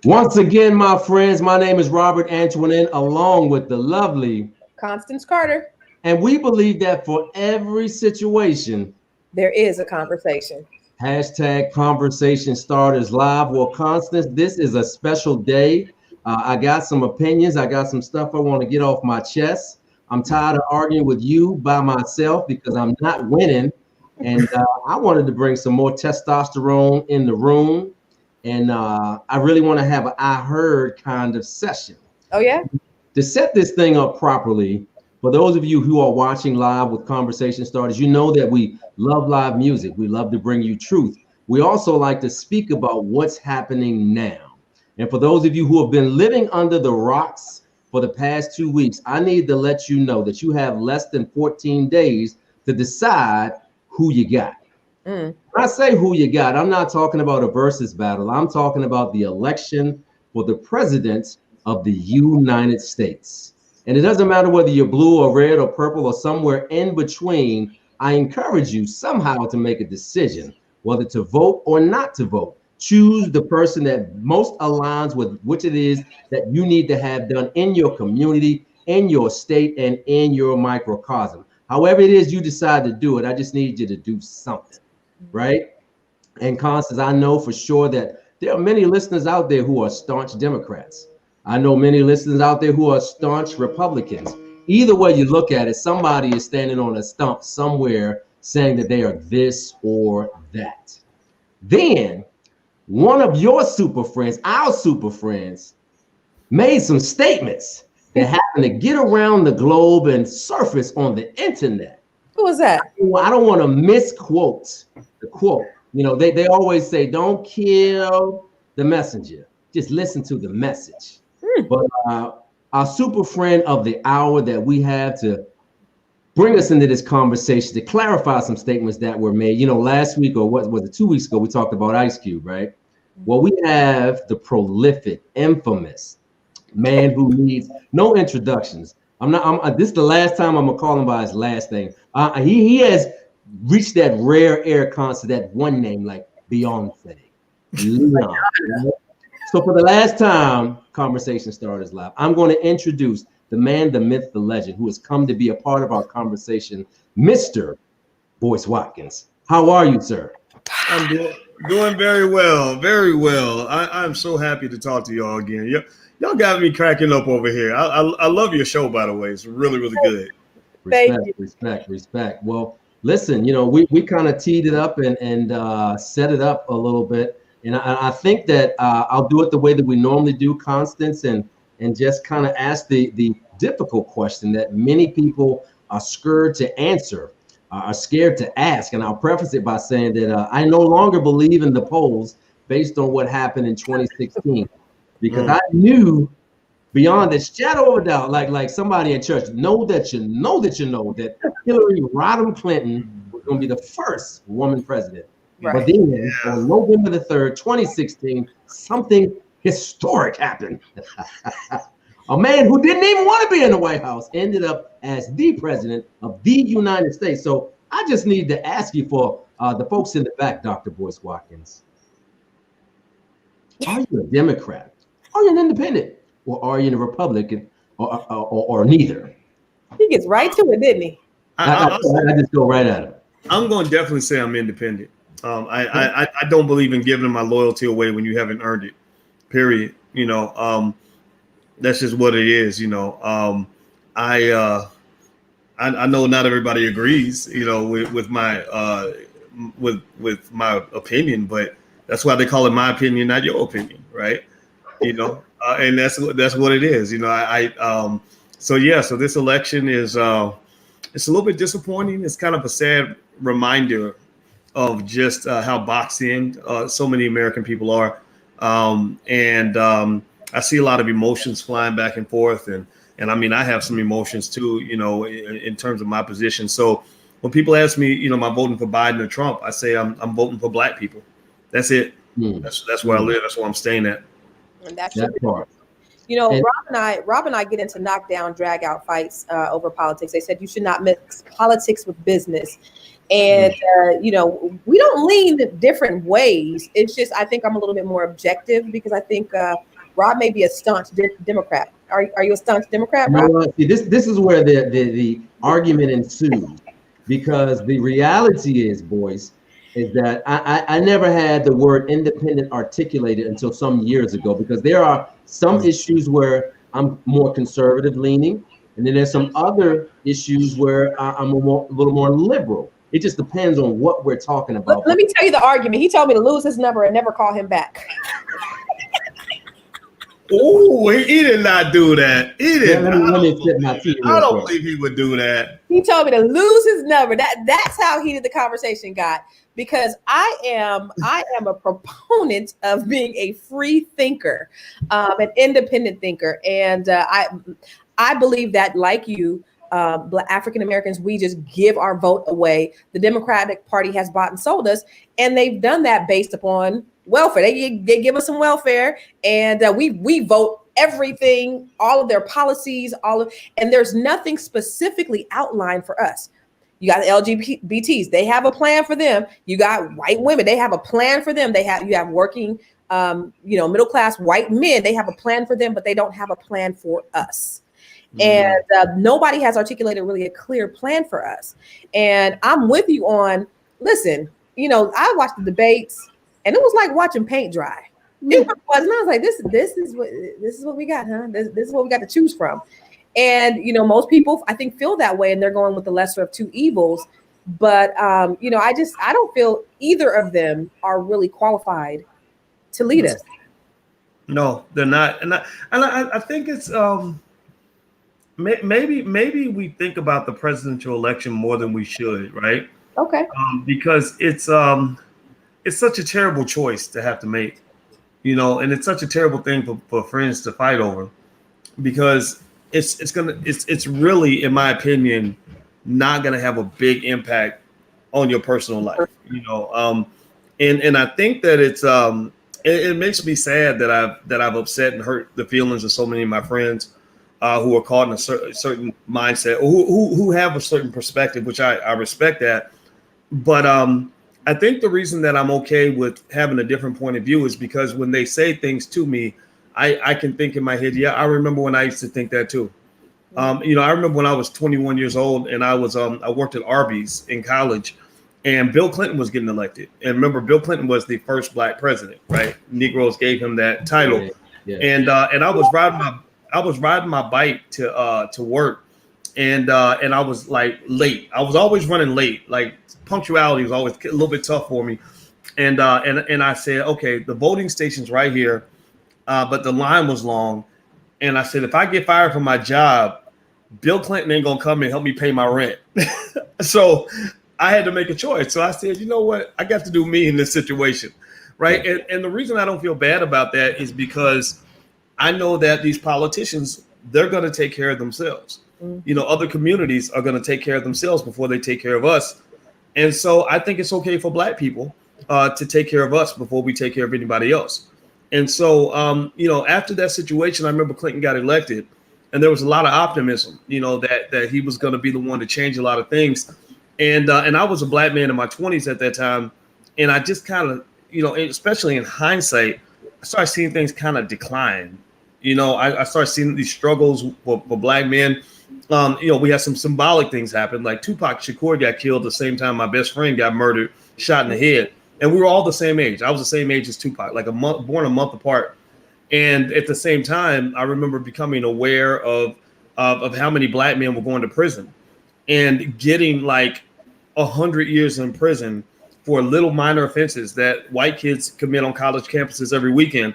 Once again, my friends, my name is Robert Antoinette, along with the lovely Constance Carter. And we believe that for every situation, there is a conversation. Hashtag Conversation Starters Live. Well, Constance, this is a special day. I got some opinions. I got some stuff I want to get off my chest. I'm tired of arguing with you by myself because I'm not winning. And I wanted to bring some more testosterone in the room. And I really want to have an I heard kind of session. Oh, yeah? To set this thing up properly, for those of you who are watching live with Conversation Starters, you know that we love live music. We love to bring you truth. We also like to speak about what's happening now. And for those of you who have been living under the rocks for the past 2 weeks, I need to let you know that you have less than 14 days to decide who you got. When I say who you got, I'm not talking about a versus battle. I'm talking about the election for the president of the United States. And it doesn't matter whether you're blue or red or purple or somewhere in between. I encourage you somehow to make a decision, whether to vote or not to vote. Choose the person that most aligns with which it is that you need to have done in your community, in your state, and in your microcosm. However it is you decide to do it, I just need you to do something, right? And Constance, I know for sure that there are many listeners out there who are staunch Democrats. I know many listeners out there who are staunch Republicans. Either way you look at it, somebody is standing on a stump somewhere saying that they are this or that. Then one of your super friends, our super friends, made some statements that happen to get around the globe and surface on the internet. Who was that? I don't want to misquote the quote. You know, they always say, don't kill the messenger. Just listen to the message. But our super friend of the hour that we have to bring us into this conversation to clarify some statements that were made. You know, last week or what was it, 2 weeks ago, we talked about Ice Cube, right? Well, we have the prolific, infamous man who needs no introductions. This is the last time I'm gonna call him by his last name. He has reached that rare air concert, that one name like Beyonce. Leon. So for the last time, Conversation Starters Live, I'm going to introduce the man, the myth, the legend, who has come to be a part of our conversation, Mr. Boyce Watkins. How are you, sir? I'm doing very well, very well. I'm so happy to talk to y'all again. Y'all got me cracking up over here. I love your show, by the way. It's really, really good. Respect. Well, listen, you know, we kind of teed it up and set it up a little bit. And I think that I'll do it the way that we normally do, Constance, and just kind of ask the difficult question that many people are scared to answer, are scared to ask. And I'll preface it by saying that I no longer believe in the polls based on what happened in 2016, because I knew beyond a shadow of a doubt, like somebody in church, know that Hillary Rodham Clinton was going to be the first woman president. Right. But then on November the 3rd, 2016, something historic happened. A man who didn't even want to be in the White House ended up as the president of the United States. So I just need to ask you for the folks in the back, Dr. Boyce Watkins. Are you a Democrat? Are you an independent? Or are you a Republican? Or neither? He gets right to it, didn't he? I just go right at him. I'm going to definitely say I'm independent. I don't believe in giving my loyalty away when you haven't earned it, period. You know, that's just what it is. You know, I know not everybody agrees, you know, with my opinion, but that's why they call it my opinion, not your opinion, right? You know, and that's what it is. You know, so this election is it's a little bit disappointing. It's kind of a sad reminder of just how boxed in so many American people are. I see a lot of emotions flying back and forth. And I mean, I have some emotions too, you know, in terms of my position. So when people ask me, you know, am I voting for Biden or Trump? I say I'm voting for Black people. That's it. That's where I live. That's where I'm staying at. And that's that part. You know, Rob and I get into knockdown, drag out fights over politics. They said you should not mix politics with business. And, you know, we don't lean different ways. It's just I think I'm a little bit more objective because I think Rob may be a staunch Democrat. Are you a staunch Democrat, Rob? No, see, this is where the argument ensues, because the reality is, Boyce, is that I never had the word independent articulated until some years ago, because there are some issues where I'm more conservative leaning, and then there's some other issues where I'm a little more liberal. It just depends on what we're talking about. Let me tell you the argument. He told me to lose his number and never call him back. Oh, he did not do that. He did not. I don't believe he would do that. He told me to lose his number. That's how heated the conversation got, because I am a proponent of being a free thinker, an independent thinker, and I believe that, like you, African Americans, we just give our vote away. The Democratic Party has bought and sold us, and they've done that based upon welfare. They give us some welfare, and we vote everything, all of their policies, and there's nothing specifically outlined for us. You got the LGBTs, they have a plan for them. You got white women, they have a plan for them. You have working, middle class white men, they have a plan for them, but they don't have a plan for us. And nobody has articulated really a clear plan for us. And I'm with you on, listen, I watched the debates, and it was like watching paint dry. It was, and I was like, this is what we got, huh? This is what we got to choose from. And most people, I think, feel that way, and they're going with the lesser of two evils. But I don't feel either of them are really qualified to lead us. No, they're not. And I think it's maybe we think about the presidential election more than we should, right? Okay. Because it's such a terrible choice to have to make, and it's such a terrible thing for friends to fight over, because it's really, in my opinion, not gonna have a big impact on your personal life, and I think that it makes me sad that I've upset and hurt the feelings of so many of my friends who are caught in a certain mindset, or who have a certain perspective, which I respect that. But I think the reason that I'm okay with having a different point of view is because when they say things to me, I can think in my head, yeah, I remember when I used to think that too. I remember when I was 21 years old, and I worked at Arby's in college, and Bill Clinton was getting elected. And remember, Bill Clinton was the first Black president, right? Negroes gave him that title. Yeah. And I was riding my bike to work, and I was like late. I was always running late. Like, punctuality was always a little bit tough for me. And I said, okay, the voting station's right here, but the line was long. And I said, if I get fired from my job, Bill Clinton ain't gonna come and help me pay my rent. So I had to make a choice. So I said, you know what? I got to do me in this situation, right? And the reason I don't feel bad about that is because I know that these politicians, they're going to take care of themselves. Other communities are going to take care of themselves before they take care of us. And so I think it's okay for Black people to take care of us before we take care of anybody else. And so, after that situation, I remember Clinton got elected, and there was a lot of optimism, that he was going to be the one to change a lot of things. And I was a Black man in my 20s at that time. And I just kind of, especially in hindsight, I started seeing things kind of decline. I started seeing these struggles for Black men. We had some symbolic things happen. Like Tupac Shakur got killed the same time my best friend got murdered, shot in the head. And we were all the same age. I was the same age as Tupac, like born a month apart. And at the same time, I remember becoming aware of how many Black men were going to prison and getting like 100 years in prison for little minor offenses that white kids commit on college campuses every weekend.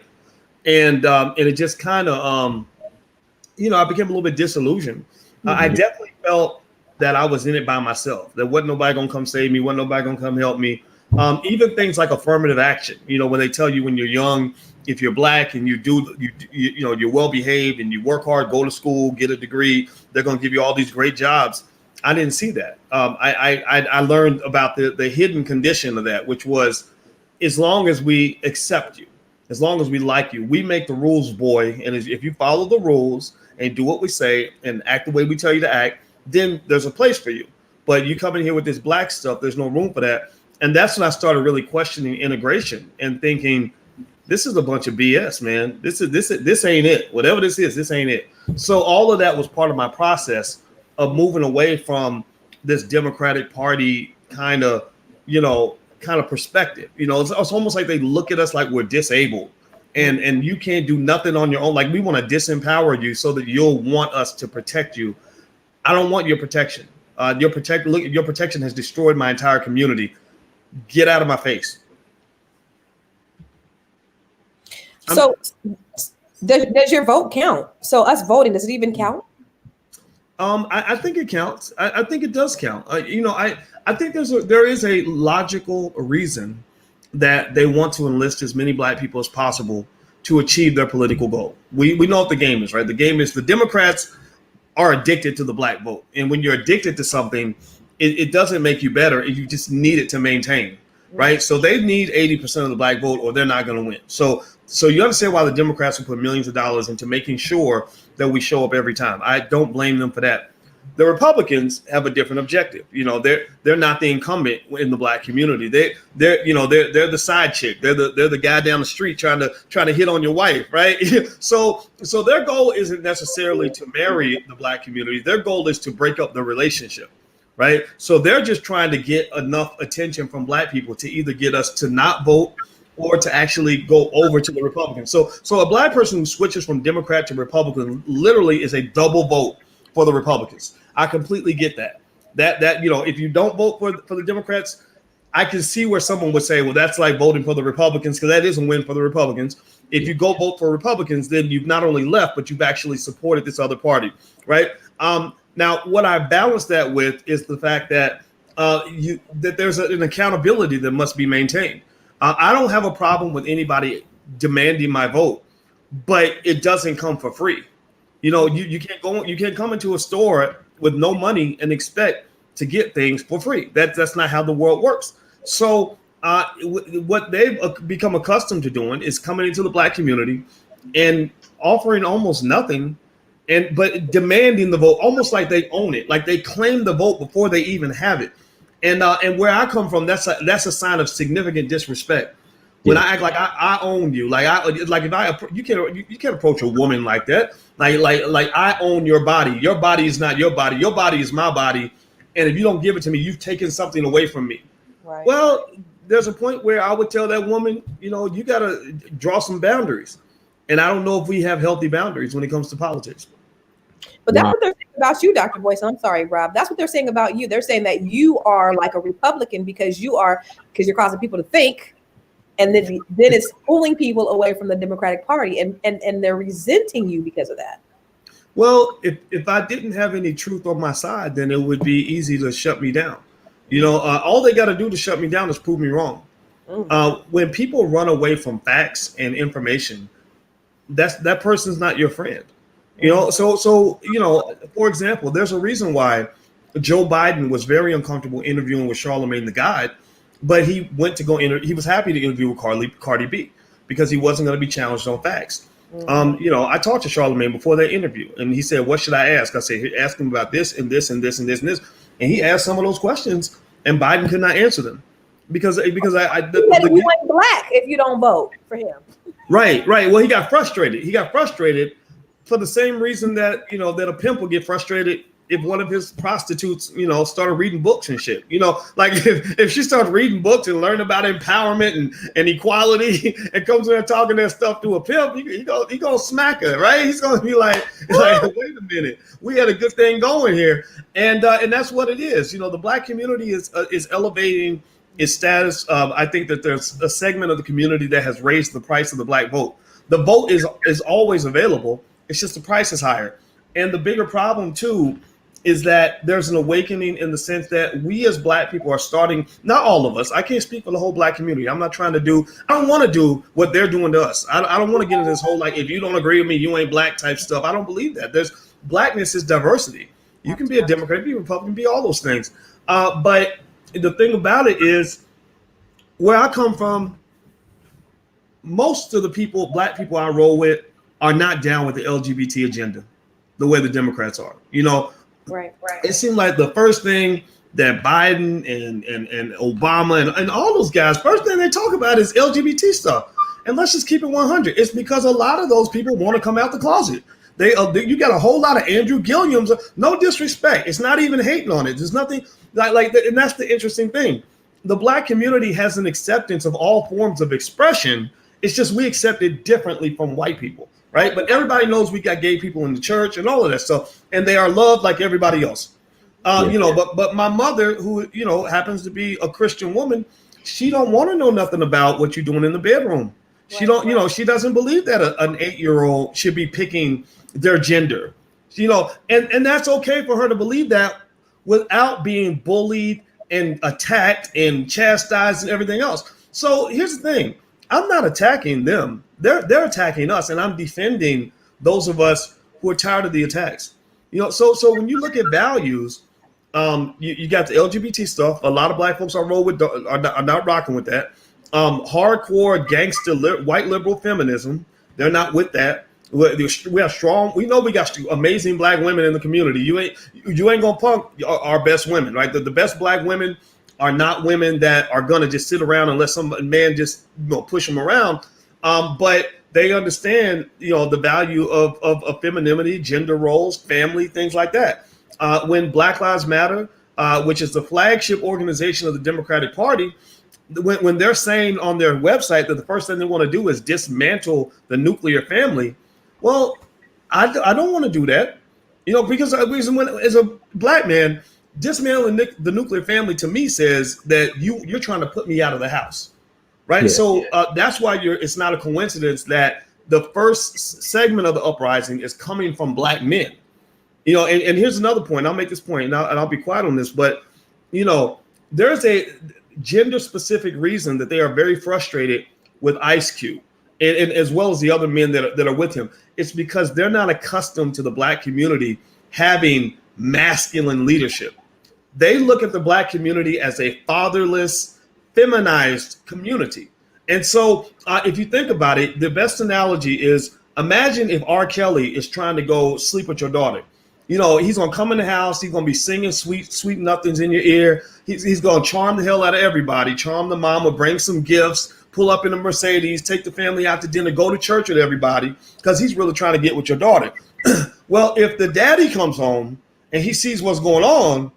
And it just kind of, I became a little bit disillusioned. I definitely felt that I was in it by myself. There wasn't nobody gonna come save me. Wasn't nobody gonna come help me. Even things like affirmative action. When they tell you when you're young, if you're Black and you're well behaved and you work hard, go to school, get a degree, they're gonna give you all these great jobs. I didn't see that. I learned about the hidden condition of that, which was, as long as we accept you, as long as we like you, we make the rules, boy. And if you follow the rules and do what we say and act the way we tell you to act, then there's a place for you. But you come in here with this Black stuff, there's no room for that. And that's when I started really questioning integration and thinking, this is a bunch of BS, man. This ain't it. Whatever this ain't it. So all of that was part of my process of moving away from this Democratic Party kind of perspective. It's almost like they look at us like we're disabled and you can't do nothing on your own. Like we want to disempower you so that you'll want us to protect you. I don't want your protection. Your protection has destroyed my entire community. Get out of my face. So does your vote count? So us voting, does it even count? I think it counts. I think it does count. I think there is a logical reason that they want to enlist as many Black people as possible to achieve their political goal. We know what the game is, right? The game is the Democrats are addicted to the Black vote. And when you're addicted to something, it doesn't make you better. You just need it to maintain, right? So they need 80% of the Black vote or they're not going to win. So you understand why the Democrats will put millions of dollars into making sure that we show up every time. I don't blame them for that. The Republicans have a different objective. They're not the incumbent in the Black community. They're the side chick. They're the guy down the street trying to hit on your wife, right? So their goal isn't necessarily to marry the Black community. Their goal is to break up the relationship, right? So they're just trying to get enough attention from Black people to either get us to not vote or to actually go over to the Republicans. So a Black person who switches from Democrat to Republican literally is a double vote for the Republicans. I completely get that. That if you don't vote for the Democrats, I can see where someone would say, well, that's like voting for the Republicans, because that is a win for the Republicans. If you go vote for Republicans, then you've not only left, but you've actually supported this other party, right? Now, what I balance that with is the fact that that there's an accountability that must be maintained. I don't have a problem with anybody demanding my vote, but it doesn't come for free. You can't come into a store with no money and expect to get things for free. That's not how the world works. So what they've become accustomed to doing is coming into the Black community and offering almost nothing, but demanding the vote, almost like they own it, like they claim the vote before they even have it. And where I come from, that's a sign of significant disrespect. When I act like I own you, you can't approach a woman like that. Like I own your body. Your body is not your body. Your body is my body. And if you don't give it to me, you've taken something away from me. Right. Well, there's a point where I would tell that woman, you got to draw some boundaries. And I don't know if we have healthy boundaries when it comes to politics. But that's what they're saying about you, Dr. Boyce. I'm sorry, Rob. That's what they're saying about you. They're saying that you are like a Republican because you're causing people to think. And then it's pulling people away from the Democratic Party, and they're resenting you because of that. Well, if I didn't have any truth on my side, then it would be easy to shut me down. All they got to do to shut me down is prove me wrong. When people run away from facts and information, that person's not your friend. So for example, there's a reason why Joe Biden was very uncomfortable interviewing with Charlamagne the God. But he went to he was happy to interview with Cardi B because he wasn't going to be challenged on facts. I talked to Charlamagne before that interview, and he said, what should I ask? I said, ask him about this and this and this and this and this. And he asked some of those questions, and Biden could not answer them because you ain't Black if you don't vote for him. Right. Well, he got frustrated. He got frustrated for the same reason that, that a pimp will get frustrated if one of his prostitutes, started reading books and shit, like if she started reading books and learning about empowerment and equality and comes in there talking that stuff to a pimp, he gonna smack her, right? He's gonna be like, wait a minute, we had a good thing going here, and that's what it is. The Black community is elevating its status. I think that there's a segment of the community that has raised the price of the Black vote. The vote is always available. It's just the price is higher, and the bigger problem too is that there's an awakening in the sense that we as Black people are starting, not all of us, I can't speak for the whole Black community. I don't want to do what they're doing to us. I don't want to get into this whole, like, if you don't agree with me, you ain't Black type stuff. I don't believe that. Blackness is diversity. You can be a Democrat, be a Republican, be all those things. But the thing about it is, where I come from, most of the Black people I roll with are not down with the LGBT agenda the way the Democrats are. Right. It seemed like the first thing that Biden and Obama and all those guys, first thing they talk about is LGBT stuff. And let's just keep it 100. It's because a lot of those people want to come out the closet. You got a whole lot of Andrew Gilliams. No disrespect. It's not even hating on it. There's nothing like that. And that's the interesting thing. The Black community has an acceptance of all forms of expression. It's just we accept it differently from white people, right? But everybody knows we got gay people in the church and all of that stuff, and they are loved like everybody else. But my mother, who happens to be a Christian woman, she don't want to know nothing about what you're doing in the bedroom. She she doesn't believe that an 8-year-old should be picking their gender, and that's okay for her to believe that without being bullied and attacked and chastised and everything else. So here's the thing. I'm not attacking them. They're attacking us, and I'm defending those of us who are tired of the attacks. So when you look at values, you got the LGBT stuff. A lot of Black folks are not rocking with that. Hardcore gangster white liberal feminism, they're not with that. We have strong. We know we got amazing Black women in the community. You ain't gonna punk our best women, right? The best Black women are not women that are gonna just sit around and let some man just push them around. But they understand the value of femininity, gender roles, family, things like that. When Black Lives Matter, which is the flagship organization of the Democratic Party, when they're saying on their website that the first thing they want to do is dismantle the nuclear family, well, I don't want to do that, because as a Black man, dismantling the nuclear family to me says that you're trying to put me out of the house, right? Yeah. So that's why it's not a coincidence that the first segment of the uprising is coming from Black men, and here's another point. I'll make this point and I'll be quiet on this, but there's a gender specific reason that they are very frustrated with Ice Cube and as well as the other men that are with him. It's because they're not accustomed to the Black community having masculine leadership. They look at the Black community as a fatherless, feminized community. And so if you think about it, the best analogy is, imagine if R. Kelly is trying to go sleep with your daughter. He's going to come in the house. He's going to be singing sweet nothings in your ear. He's going to charm the hell out of everybody, charm the mama, bring some gifts, pull up in a Mercedes, take the family out to dinner, go to church with everybody, because he's really trying to get with your daughter. Well, if the daddy comes home and he sees what's going on,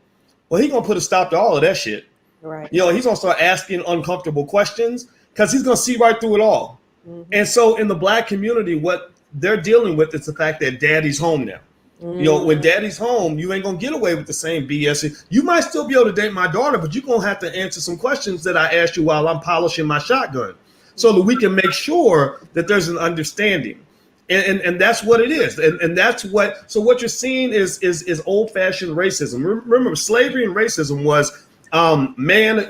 well, he's going to put a stop to all of that shit. Right. He's going to start asking uncomfortable questions because he's going to see right through it all. Mm-hmm. And so in the Black community, what they're dealing with is the fact that daddy's home now. Mm-hmm. When daddy's home, you ain't going to get away with the same BS. You might still be able to date my daughter, but you're going to have to answer some questions that I asked you while I'm polishing my shotgun so that we can make sure that there's an understanding. And that's what it is. And that's so what you're seeing is old fashioned racism. Remember, slavery and racism was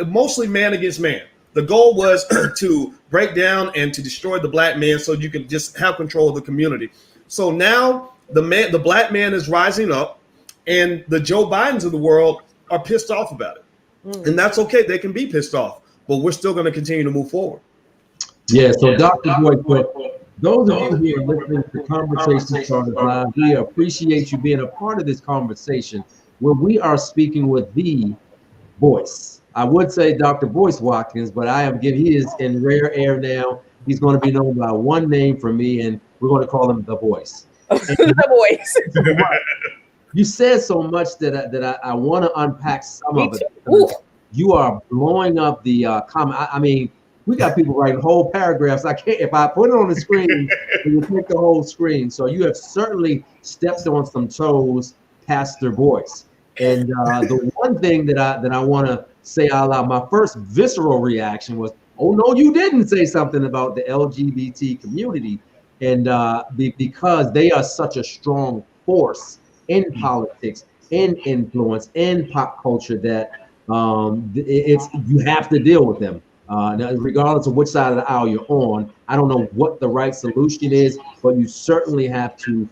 mostly man against man. The goal was to break down and to destroy the Black man so you could just have control of the community. So now the Black man is rising up, and the Joe Bidens of the world are pissed off about it. And that's okay. They can be pissed off, but we're still going to continue to move forward. Yeah. So Dr. Boyce, those of you who are listening to Conversation Starters Live, we appreciate you being a part of this conversation where we are speaking with the voice. I would say Dr. Boyce Watkins, but he is in rare air now. He's going to be known by one name from me, and we're going to call him the Voice. The Voice. You said so much that I want to unpack some of it. You are blowing up the comment. I mean, we got people writing whole paragraphs. I can't, if I put it on the screen, it will take the whole screen. So you have certainly stepped on some toes, Pastor Boyce. And the one thing that I want to say out loud, my first visceral reaction was, oh no, you didn't say something about the LGBT community. And because they are such a strong force in politics, in influence, in pop culture, that you have to deal with them. Now, regardless of which side of the aisle you're on, I don't know what the right solution is, but you certainly have to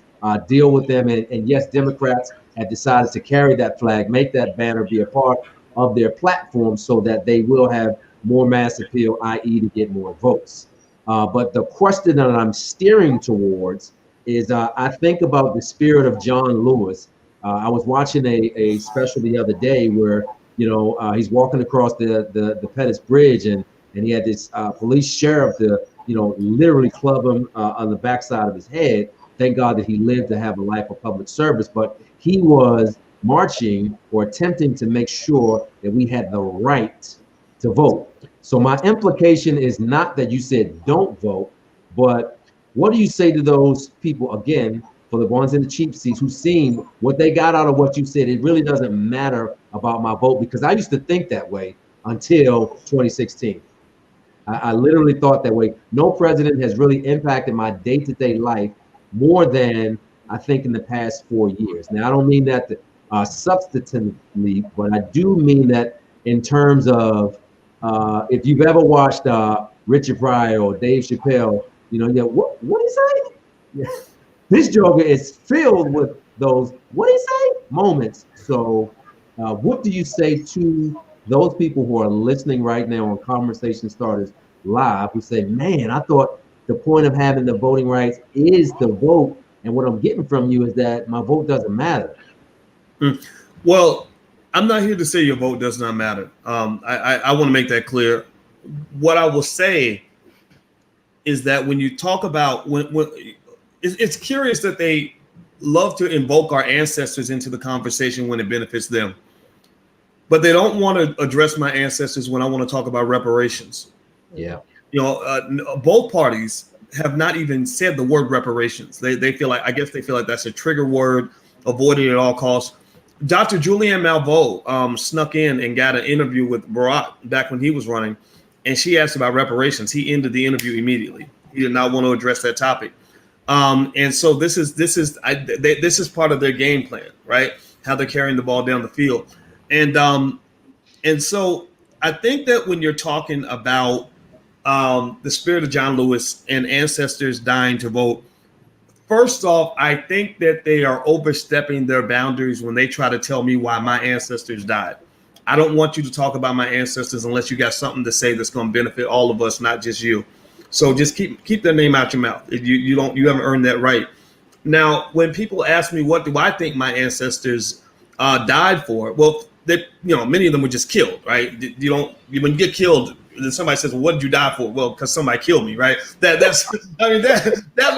deal with them. And yes, Democrats have decided to carry that flag, make that banner be a part of their platform so that they will have more mass appeal, i.e. to get more votes. But the question that I'm steering towards is I think about the spirit of John Lewis. I was watching a special the other day where, he's walking across the Pettus Bridge, and he had this police sheriff, the literally club him on the backside of his head. Thank God that he lived to have a life of public service, but he was marching or attempting to make sure that we had the right to vote. So my implication is not that you said don't vote, but what do you say to those people, again, for the ones in the cheap seats who've seen what they got out of what you said? It really doesn't matter about my vote, because I used to think that way until 2016. I literally thought that way. No president has really impacted my day-to-day life more than I think in the past 4 years. Now, I don't mean that substantively, but I do mean that in terms of if you've ever watched Richard Pryor or Dave Chappelle, what is that? Yeah. This Joker is filled with those what do you say moments. So, what do you say to those people who are listening right now on Conversation Starters Live who say, man, I thought the point of having the voting rights is the vote, and what I'm getting from you is that my vote doesn't matter? Well, I'm not here to say your vote does not matter. I want to make that clear. What I will say is that when you talk about when it's curious that they love to invoke our ancestors into the conversation when it benefits them, but they don't want to address my ancestors when I want to talk about reparations. Yeah. Both parties have not even said the word reparations. They feel like, I guess they feel like that's a trigger word, avoided at all costs. Dr. Julianne Malveaux snuck in and got an interview with Barack back when he was running, and she asked about reparations. He ended the interview immediately. He did not want to address that topic. And so this is part of their game plan, right? How they're carrying the ball down the field. And so I think that when you're talking about the spirit of John Lewis and ancestors dying to vote, first off, I think that they are overstepping their boundaries when they try to tell me why my ancestors died. I don't want you to talk about my ancestors unless you got something to say that's going to benefit all of us, not just you. So just keep their name out your mouth. You haven't earned that right. Now, when people ask me what do I think my ancestors died for, well, many of them were just killed, right? When you get killed, then somebody says, well, what did you die for? Well, because somebody killed me, right? That was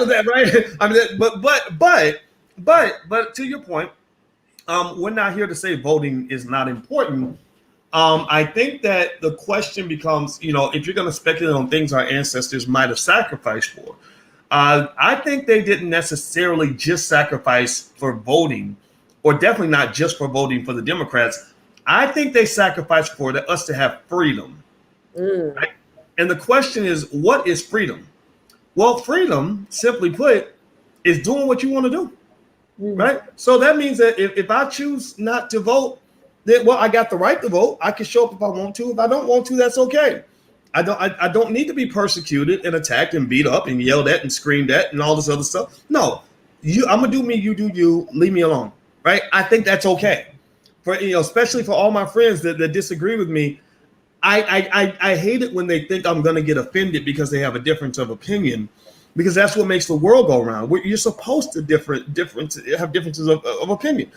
that, right? I mean, but to your point, we're not here to say voting is not important. I think that the question becomes, if you're going to speculate on things our ancestors might have sacrificed for, I think they didn't necessarily just sacrifice for voting, or definitely not just for voting for the Democrats. I think they sacrificed for us to have freedom. Right? And the question is, what is freedom? Well, freedom, simply put, is doing what you want to do. Right? So that means that if I choose not to vote, then, well, I got the right to vote. I can show up if I want to. If I don't want to, that's okay. I don't need to be persecuted and attacked and beat up and yelled at and screamed at and all this other stuff. No, I'm gonna do me, you do you. Leave me alone. Right? I think that's okay. For especially for all my friends that disagree with me, I hate it when they think I'm gonna get offended because they have a difference of opinion, because that's what makes the world go around. You're supposed to have differences of opinion.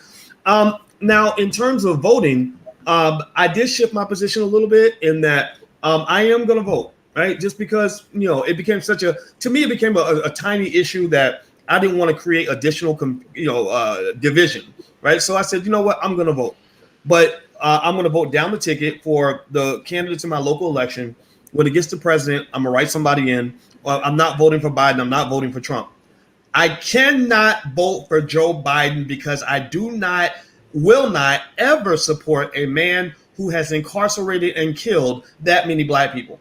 Now, in terms of voting, I did shift my position a little bit in that I am going to vote, right? Just because, it became it became a tiny issue that I didn't want to create additional, division, right? So I said, you know what, I'm going to vote. But I'm going to vote down the ticket for the candidates in my local election. When it gets to president, I'm going to write somebody in. I'm not voting for Biden. I'm not voting for Trump. I cannot vote for Joe Biden because I will not ever support a man who has incarcerated and killed that many Black people.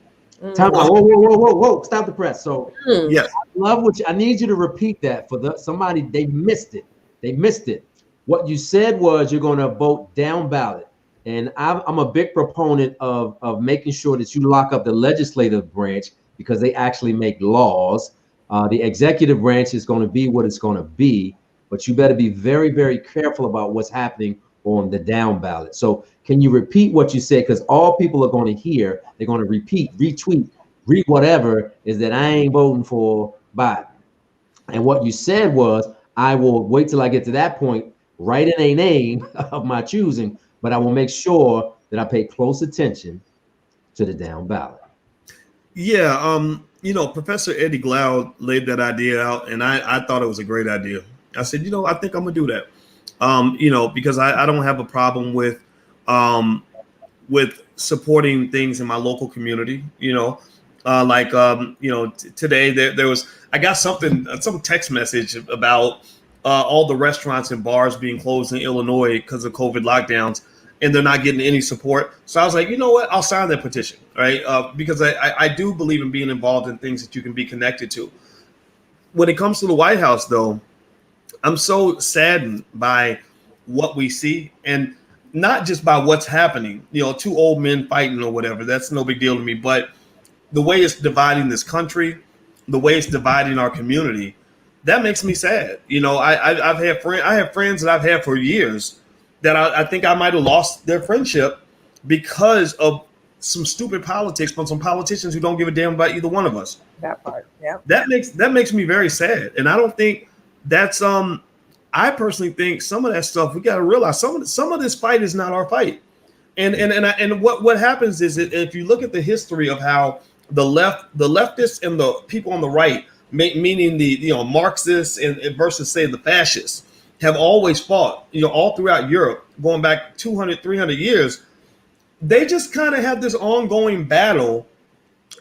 Time out. Whoa. Stop the press. So yes, I love I need you to repeat that for somebody. They missed it. What you said was you're going to vote down ballot. And I'm a big proponent of making sure that you lock up the legislative branch, because they actually make laws. The executive branch is going to be what it's going to be, but you better be very, very careful about what's happening on the down ballot. So can you repeat what you said? Because all people are going to hear, they're going to repeat, retweet, read whatever, is that I ain't voting for Biden. And what you said was, I will wait till I get to that point, write in a name of my choosing, but I will make sure that I pay close attention to the down ballot. Yeah. Professor Eddie Glaude laid that idea out, and I thought it was a great idea. I said, I think I'm gonna do that. Because I don't have a problem with supporting things in my local community. Today I got some text message about all the restaurants and bars being closed in Illinois because of COVID lockdowns, and they're not getting any support. So I was like, you know what? I'll sign that petition, right? Because I do believe in being involved in things that you can be connected to. When it comes to the White House, though, I'm so saddened by what we see, and not just by what's happening, two old men fighting or whatever. That's no big deal to me. But the way it's dividing this country, the way it's dividing our community, that makes me sad. I have friends that I've had for years that I think I might have lost their friendship because of some stupid politics from some politicians who don't give a damn about either one of us. That part, yeah. That makes me very sad, and I don't think that's I personally think some of that stuff we got to realize some of this fight is not our fight, and what happens is if you look at the history of how the leftists and the people on the right, meaning the Marxists and versus say the fascists, have always fought, all throughout Europe, going back 200, 300 years. They just kind of have this ongoing battle,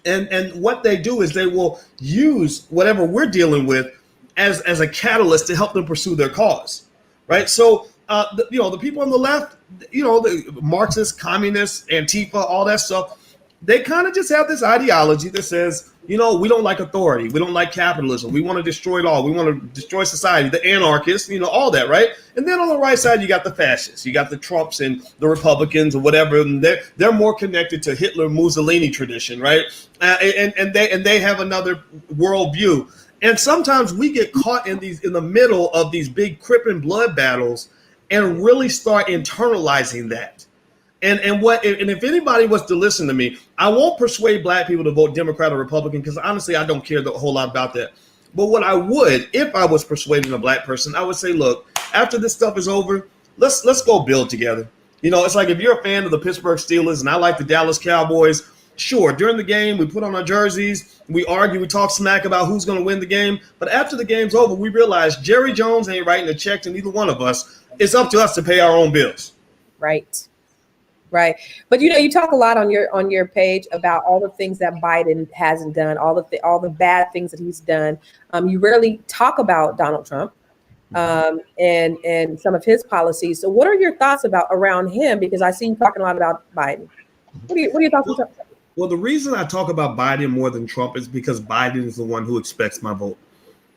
and what they do is they will use whatever we're dealing with as a catalyst to help them pursue their cause, right? So, the people on the left, the Marxists, communists, Antifa, all that stuff, they kind of just have this ideology that says, we don't like authority. We don't like capitalism. We want to destroy it all. We want to destroy society, the anarchists, all that, right? And then on the right side, you got the fascists. You got the Trumps and the Republicans or whatever. And they're more connected to Hitler, Mussolini tradition, right? And they have another worldview. And sometimes we get caught in the middle of these big crippling blood battles and really start internalizing that. And if anybody was to listen to me, I won't persuade black people to vote Democrat or Republican, because honestly, I don't care a whole lot about that. But what I would, if I was persuading a black person, I would say, look, after this stuff is over, let's go build together. It's like if you're a fan of the Pittsburgh Steelers and I like the Dallas Cowboys, sure, during the game, we put on our jerseys, we argue, we talk smack about who's going to win the game. But after the game's over, we realize Jerry Jones ain't writing a check to neither one of us. It's up to us to pay our own bills. Right. But you talk a lot on your page about all the things that Biden hasn't done, all the bad things that he's done. You rarely talk about Donald Trump and some of his policies. So what are your thoughts around him? Because I see you talking a lot about Biden. What are your thoughts on Trump? Well, the reason I talk about Biden more than Trump is because Biden is the one who expects my vote.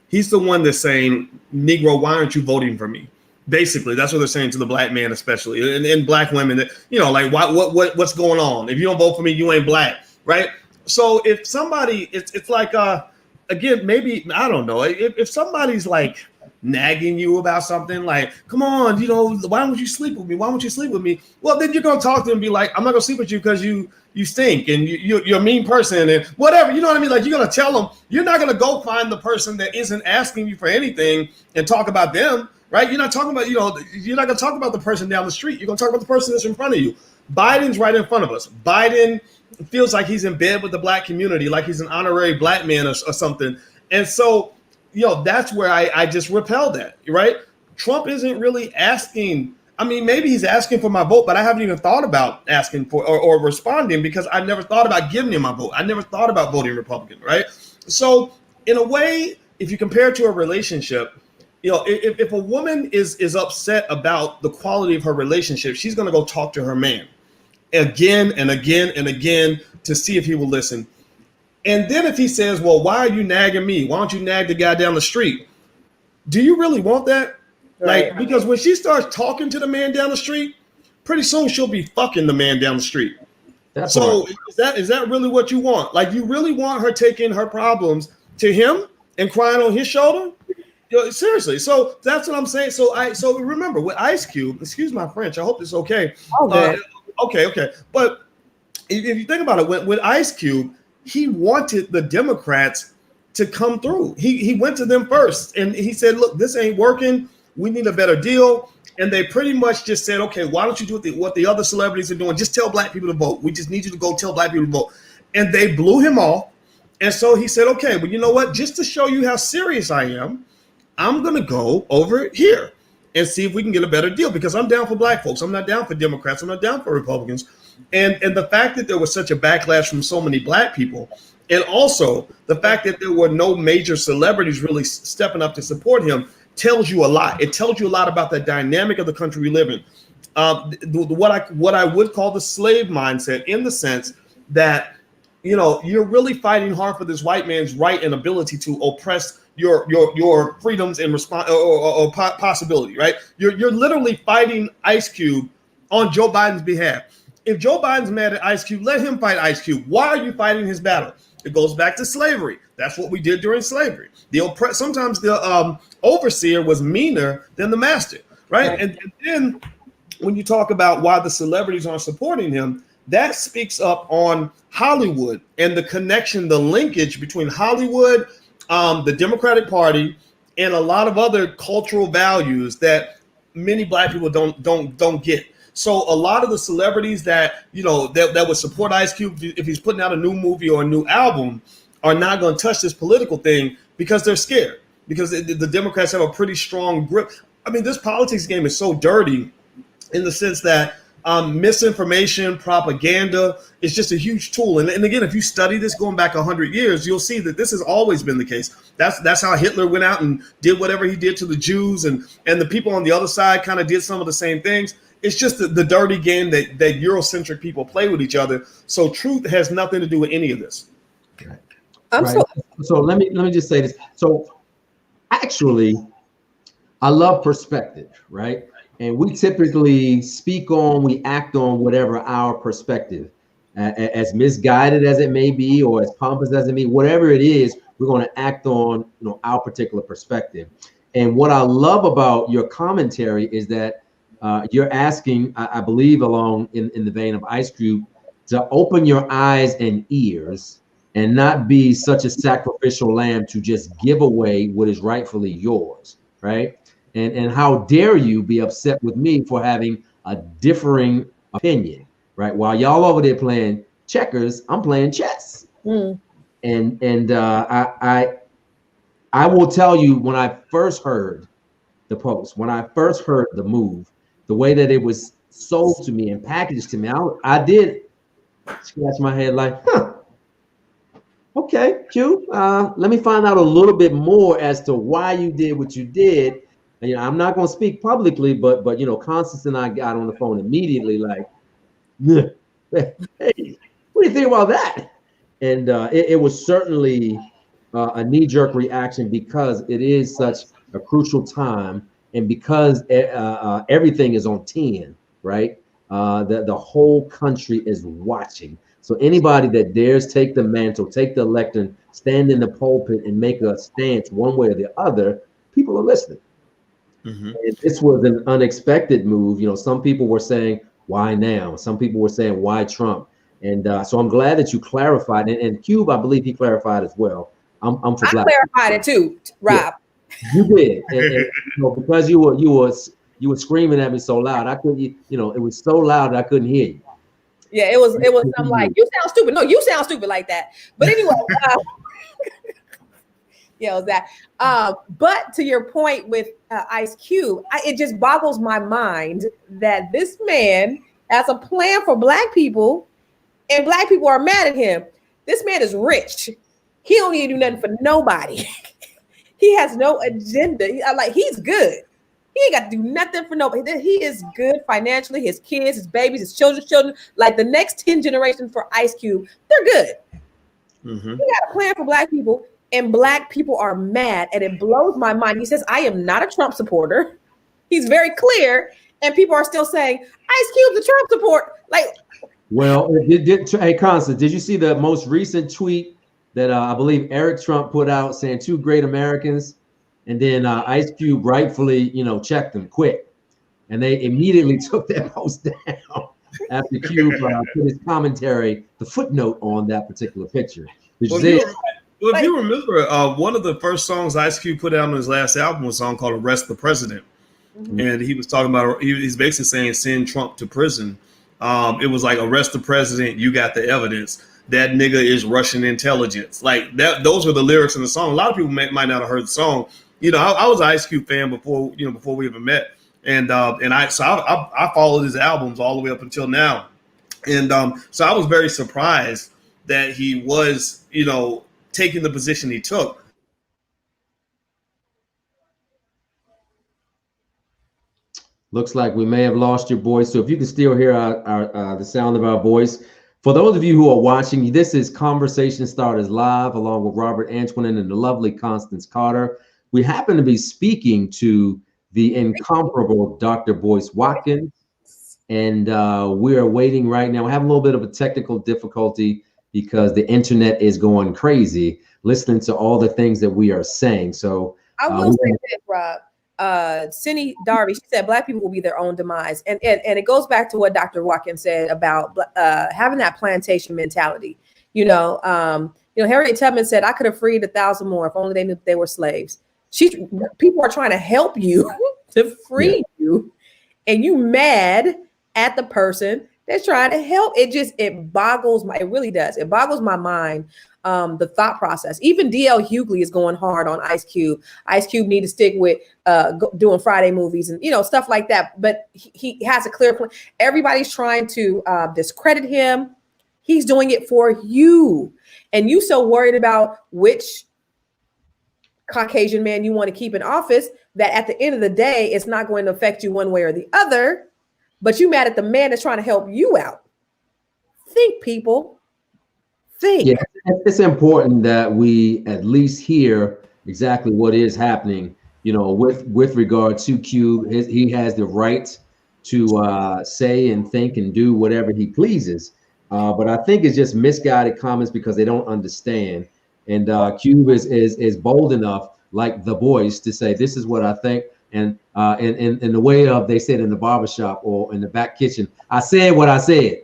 He's the one that's saying, Negro, why aren't you voting for me? Basically, that's what they're saying to the black man, especially, and black women. That like what's going on? If you don't vote for me, you ain't black, right? So if somebody, it's like again, maybe I don't know. If somebody's like nagging you about something, like, come on, why don't you sleep with me? Why won't you sleep with me? Well, then you're gonna talk to them and be like, I'm not gonna sleep with you because you stink and you're a mean person and whatever. You know what I mean? Like, you're gonna tell them. You're not gonna go find the person that isn't asking you for anything and talk about them. Right? You're not talking about, you're not going to talk about the person down the street. You're going to talk about the person that's in front of you. Biden's right in front of us. Biden feels like he's in bed with the black community, like he's an honorary black man or something. And so, that's where I just repel that, right? Trump isn't really asking. I mean, maybe he's asking for my vote, but I haven't even thought about asking for or responding because I never thought about giving him my vote. I never thought about voting Republican, right? So in a way, if you compare it to a relationship, if a woman is upset about the quality of her relationship, she's going to go talk to her man again and again and again to see if he will listen. And then if he says, well, why are you nagging me? Why don't you nag the guy down the street? Do you really want that? Right. Like, because when she starts talking to the man down the street, pretty soon she'll be fucking the man down the street. That's so right. Is that really what you want? Like, you really want her taking her problems to him and crying on his shoulder? Seriously. So that's what I'm saying. So remember with Ice Cube, excuse my French, I hope it's okay. Okay. But if you think about it, with Ice Cube, he wanted the Democrats to come through. He went to them first and he said, look, this ain't working. We need a better deal. And they pretty much just said, okay, why don't you do what the other celebrities are doing? Just tell black people to vote. We just need you to go tell black people to vote. And they blew him off. And so he said, okay, well, you know what? Just to show you how serious I am, I'm going to go over here and see if we can get a better deal, because I'm down for black folks. I'm not down for Democrats. I'm not down for Republicans. And the fact that there was such a backlash from so many black people, and also the fact that there were no major celebrities really stepping up to support him, tells you a lot. It tells you a lot about the dynamic of the country we live in. What I would call the slave mindset, in the sense that, you know, you're really fighting hard for this white man's right and ability to oppress your freedoms and or possibility, right? You're literally fighting Ice Cube on Joe Biden's behalf. If Joe Biden's mad at Ice Cube, let him fight Ice Cube. Why are you fighting his battle? It goes back to slavery. That's what we did during slavery. Sometimes the overseer was meaner than the master, right? And then when you talk about why the celebrities aren't supporting him, that speaks up on Hollywood and the connection, the linkage between Hollywood, the Democratic Party, and a lot of other cultural values that many black people don't get. So a lot of the celebrities that, you know, that would support Ice Cube if he's putting out a new movie or a new album are not going to touch this political thing because they're scared, because the Democrats have a pretty strong grip. I mean, this politics game is so dirty in the sense that misinformation, propaganda is just a huge tool. And again, if you study this going back 100 years, you'll see that this has always been the case. That's how Hitler went out and did whatever he did to the Jews, and the people on the other side kind of did some of the same things. It's just the dirty game that Eurocentric people play with each other. So truth has nothing to do with any of this. Right. So let me just say this. So actually, I love perspective, right? And we typically we act on whatever our perspective, as misguided as it may be, or as pompous as it may be, whatever it is, we're going to act on, you know, our particular perspective. And what I love about your commentary is that you're asking, I believe, along in the vein of Ice Cube, to open your eyes and ears and not be such a sacrificial lamb to just give away what is rightfully yours, right? And how dare you be upset with me for having a differing opinion, right? While y'all over there playing checkers, I'm playing chess. And I will tell you, when I first heard the post, when I first heard the move, the way that it was sold to me and packaged to me, I did scratch my head like, okay, Q, let me find out a little bit more as to why you did what you did. And, you know, I'm not going to speak publicly, but you know, Constance and I got on the phone immediately, like, hey, what do you think about that? And it was certainly a knee-jerk reaction, because it is such a crucial time, and because everything is on 10, right? The whole country is watching. So anybody that dares take the mantle, take the lectern, stand in the pulpit and make a stance one way or the other, people are listening. And this was an unexpected move. You know, some people were saying, why now? Some people were saying, why Trump? And so I'm glad that you clarified. And Cube, I believe he clarified as well. I'm for black. I clarified it too, Rob. Yeah, you did. And, you know, because you were screaming at me so loud, I couldn't. You know, it was so loud I couldn't hear you. Yeah, it was something like, you sound stupid. No, you sound stupid like that. But anyway, yeah, it was that. But to your point with Ice Cube, it just boggles my mind that this man has a plan for black people, and black people are mad at him. This man is rich. He don't need to do nothing for nobody. He has no agenda. He's good. He ain't got to do nothing for nobody. He is good financially. His kids, his babies, his children, like the next 10 generations for Ice Cube, they're good. He got a plan for black people, and black people are mad, and it blows my mind. He says, I am not a Trump supporter. He's very clear, and people are still saying, Ice Cube's a Trump support. Like, well, hey, Constance, did you see the most recent tweet that I believe Eric Trump put out saying 2 great Americans? And then Ice Cube rightfully, you know, checked them quick. And they immediately took that post down after Cube put his commentary, the footnote on that particular picture. Did you see it? Well, if you remember, one of the first songs Ice Cube put out on his last album was a song called Arrest the President. And he was talking about, he's basically saying send Trump to prison. It was like, arrest the president, you got the evidence. that nigga is Russian intelligence. Like that, those were the lyrics in the song. A lot of people might not have heard the song. You know, I was an Ice Cube fan before we even met, and I followed his albums all the way up until now, and so I was very surprised that he was, taking the position he took. Looks like we may have lost your voice. So if you can still hear the sound of our voice. For those of you who are watching, this is Conversation Starters Live, along with Robert Antoine and the lovely Constance Carter. We happen to be speaking to the incomparable Dr. Boyce Watkins, and we are waiting right now. We have a little bit of a technical difficulty because the internet is going crazy, listening to all the things that we are saying. So I will say this, Rob. Cindy Darby, she said Black people will be their own demise, and it goes back to what Dr. Watkins said about having that plantation mentality. Harriet Tubman said, "I could have freed 1,000 more if only they knew they were slaves." People are trying to help you to free you, and you mad at the person that's trying to help. It really does. It boggles my mind. The thought process. Even DL Hughley is going hard on Ice Cube. Ice Cube need to stick with doing Friday movies and stuff like that. But he has a clear plan. Everybody's trying to discredit him. He's doing it for you, and you so worried about which Caucasian man you want to keep in office that at the end of the day, it's not going to affect you one way or the other. But you mad at the man that's trying to help you out. Think, people. Think. Yeah, it's important that we at least hear exactly what is happening, with regard to Cube. He has the right to say and think and do whatever he pleases. But I think it's just misguided comments because they don't understand. And Cube is bold enough, like the Boyce, to say, this is what I think. And in the way of, they said in the barbershop or in the back kitchen, I said what I said.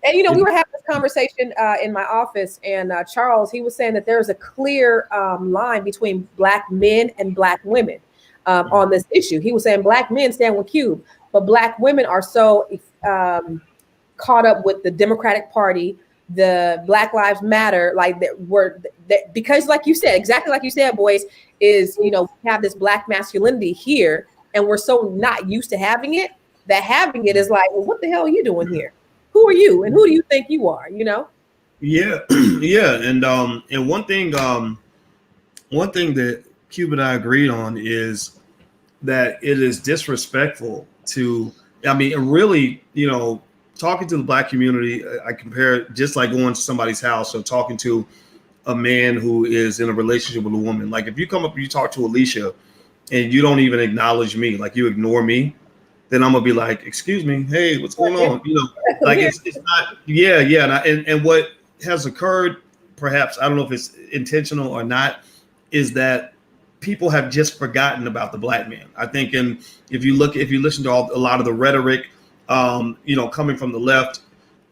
And we were having this conversation in my office, and Charles, he was saying that there's a clear line between Black men and Black women on this issue. He was saying Black men stand with Cube, but Black women are so caught up with the Democratic Party, the Black Lives Matter, because, like you said, exactly like you said, Boyce, is we have this Black masculinity here, and we're so not used to having it that having it is like, well, what the hell are you doing here? Who are you, and who do you think you are? Yeah, yeah, and one thing that Cube and I agreed on is that it is disrespectful to. I mean, really, talking to the Black community, I compare it just like going to somebody's house or talking to a man who is in a relationship with a woman. Like if you come up and you talk to Alicia, and you don't even acknowledge me, like you ignore me, then I'm gonna be like, excuse me, hey, what's going on? Like it's not, and what has occurred, perhaps, I don't know if it's intentional or not, is that people have just forgotten about the Black man. I think, and if you listen to a lot of the rhetoric, coming from the left,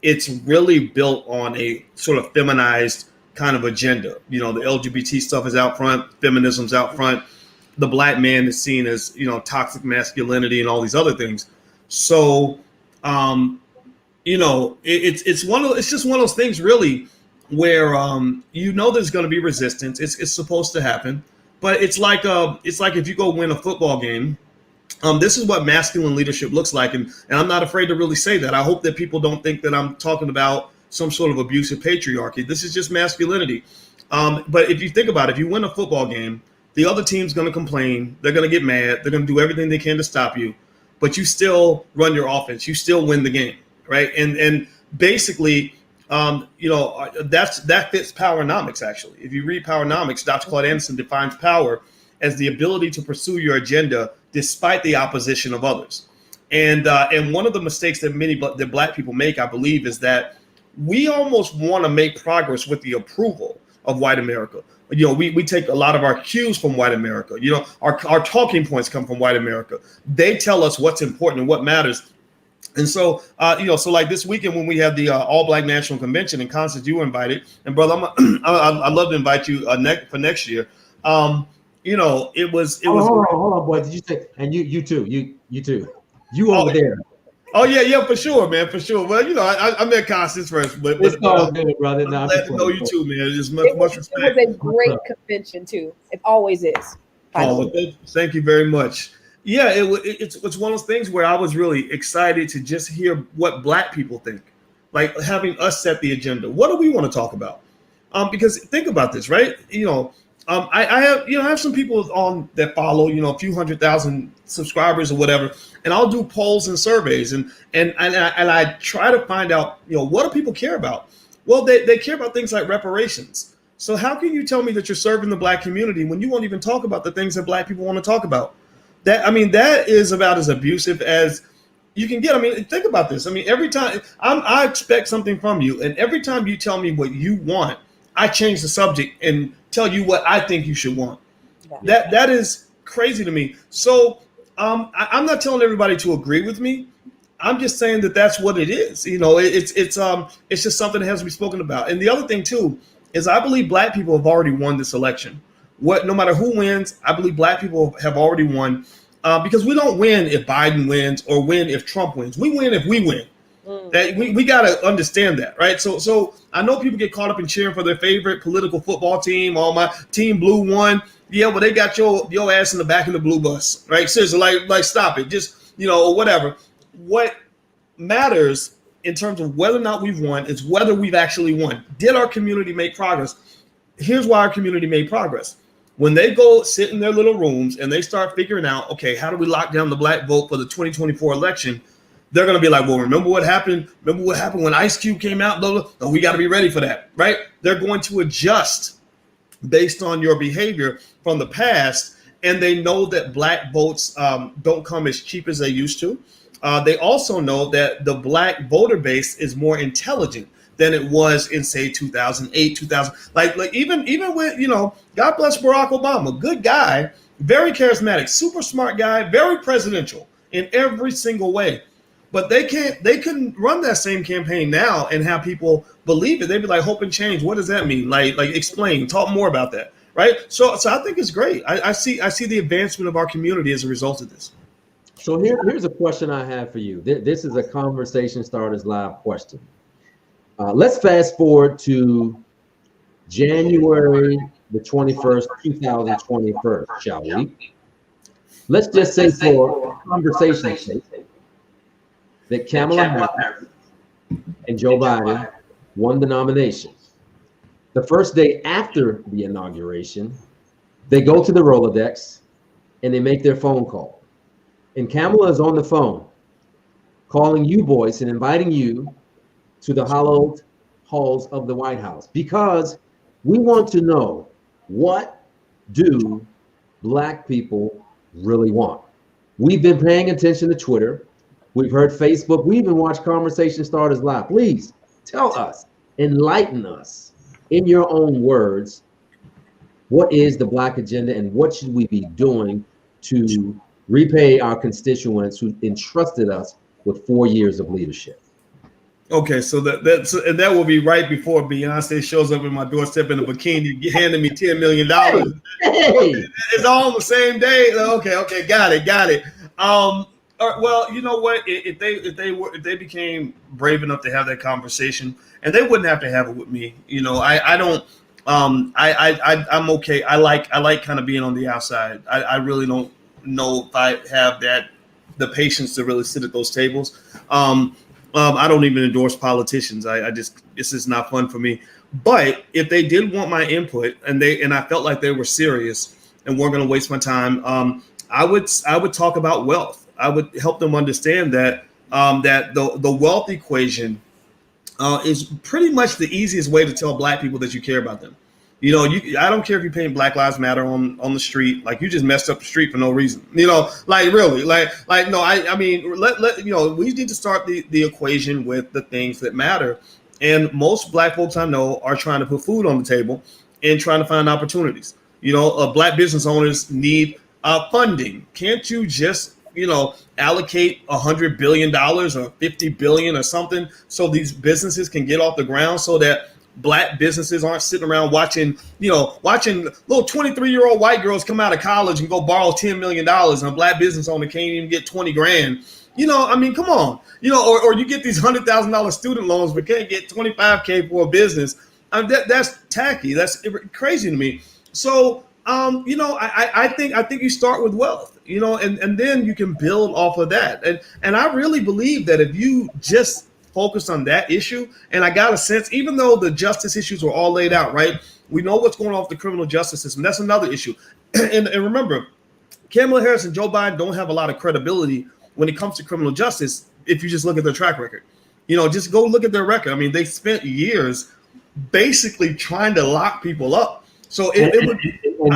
it's really built on a sort of feminized kind of agenda. The LGBT stuff is out front, feminism's out front. The Black man is seen as, toxic masculinity and all these other things. So, it's just one of those things really where, there's going to be resistance. It's supposed to happen, but it's like if you go win a football game, this is what masculine leadership looks like. And I'm not afraid to really say that. I hope that people don't think that I'm talking about some sort of abusive patriarchy. This is just masculinity. But if you think about it, if you win a football game, the other team's going to complain. They're going to get mad. They're going to do everything they can to stop you, but you still run your offense. You still win the game, right? And basically, that fits Powernomics. Actually, if you read Powernomics, Dr. Claude Anderson defines power as the ability to pursue your agenda despite the opposition of others. And one of the mistakes that Black people make, I believe, is that we almost want to make progress with the approval of white America. We take a lot of our cues from white America. Our talking points come from white America. They tell us what's important and what matters. And so, so like this weekend when we had the All Black National Convention, and Constance, you were invited, and brother, I'd love to invite you for next year. It was. Hold on, boy. Did you say? And you too. You over there. Oh yeah, for sure, man, for sure. Well, I met Constance first, but It's all good, brother. I'm Now, glad to know you too, man. Just much It was respect. a great convention too. It always is. Oh, well, thank you very much. Yeah, it's one of those things where I was really excited to just hear what Black people think, like having us set the agenda. What do we want to talk about? Because think about this, right? I have some people on that follow, a few 100,000 subscribers or whatever, and I'll do polls and surveys, and I try to find out, what do people care about? Well, they care about things like reparations. So how can you tell me that you're serving the Black community when you won't even talk about the things that Black people want to talk about? That is about as abusive as you can get. I mean, think about this. I mean, every time I expect something from you, and every time you tell me what you want, I change the subject and tell you what I think you should want. Yeah. That is crazy to me. So I'm not telling everybody to agree with me. I'm just saying that that's what it is. It's just something that has to be spoken about. And the other thing too is I believe Black people have already won this election. No matter who wins, I believe Black people have already won because we don't win if Biden wins or win if Trump wins. We win if we win. That we got to understand that, right? So I know people get caught up in cheering for their favorite political football team. Oh, my team blue won. Yeah, well, they got your ass in the back of the blue bus, right? Seriously, like stop it. Just, or whatever. What matters in terms of whether or not we've won is whether we've actually won. Did our community make progress? Here's why our community made progress. When they go sit in their little rooms and they start figuring out, okay, how do we lock down the Black vote for the 2024 election? They're going to be like, well, remember what happened? Remember what happened when Ice Cube came out? Blah, blah. Oh, we got to be ready for that, right? They're going to adjust based on your behavior from the past. And they know that Black votes don't come as cheap as they used to. They also know that the Black voter base is more intelligent than it was in, say, 2008, 2000. Like even with, God bless Barack Obama, good guy, very charismatic, super smart guy, very presidential in every single way. But they couldn't run that same campaign now and have people believe it. They'd be like, hope and change. What does that mean? Like explain, talk more about that. Right. So I think it's great. I see the advancement of our community as a result of this. So here's a question I have for you. This is a Conversation Starters live question. Let's fast forward to January the 21st, 2021, shall we? Let's just say for conversation's sake that Kamala Harris and Joe Biden won the nomination. The first day after the inauguration, they go to the Rolodex and they make their phone call. And Kamala is on the phone calling you, Boyce, and inviting you to the hallowed halls of the White House because we want to know, what do Black people really want? We've been paying attention to Twitter. We've heard Facebook. We even watched Conversation Starters Live. Please tell us, enlighten us in your own words. What is the Black agenda and what should we be doing to repay our constituents who entrusted us with 4 years of leadership? Okay, so that will be right before Beyonce shows up in my doorstep in a bikini, handing me $10 million. Hey. It's all on the same day. Okay, got it. Well, you know what? If they became brave enough to have that conversation, and they wouldn't have to have it with me. I don't. I'm okay. I like kind of being on the outside. I really don't know if I have the patience to really sit at those tables. I don't even endorse politicians. This is not fun for me. But if they did want my input and I felt like they were serious and weren't going to waste my time, I would talk about wealth. I would help them understand that the wealth equation is pretty much the easiest way to tell Black people that you care about them. I don't care if you're painting Black Lives Matter on the street, like you just messed up the street for no reason. Like really, like no. I mean, we need to start the equation with the things that matter. And most Black folks I know are trying to put food on the table and trying to find opportunities. Black business owners need funding. Can't you just allocate $100 billion or $50 billion or something so these businesses can get off the ground so that Black businesses aren't sitting around watching little 23-year-old white girls come out of college and go borrow $10 million and a Black business owner can't even get 20 grand I mean, come on. Or you get these $100,000 student loans, but can't get $25K for a business. I mean, that's tacky. That's crazy to me. So, I think you start with wealth, and then you can build off of that. And I really believe that if you just focus on that issue, and I got a sense, even though the justice issues were all laid out, right? We know what's going on with the criminal justice system. That's another issue. And remember, Kamala Harris and Joe Biden don't have a lot of credibility when it comes to criminal justice. If you just look at their track record, just go look at their record. I mean, they spent years basically trying to lock people up. So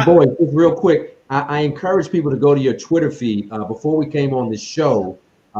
Boy, just real quick, I encourage people to go to your Twitter feed. Before we came on this show,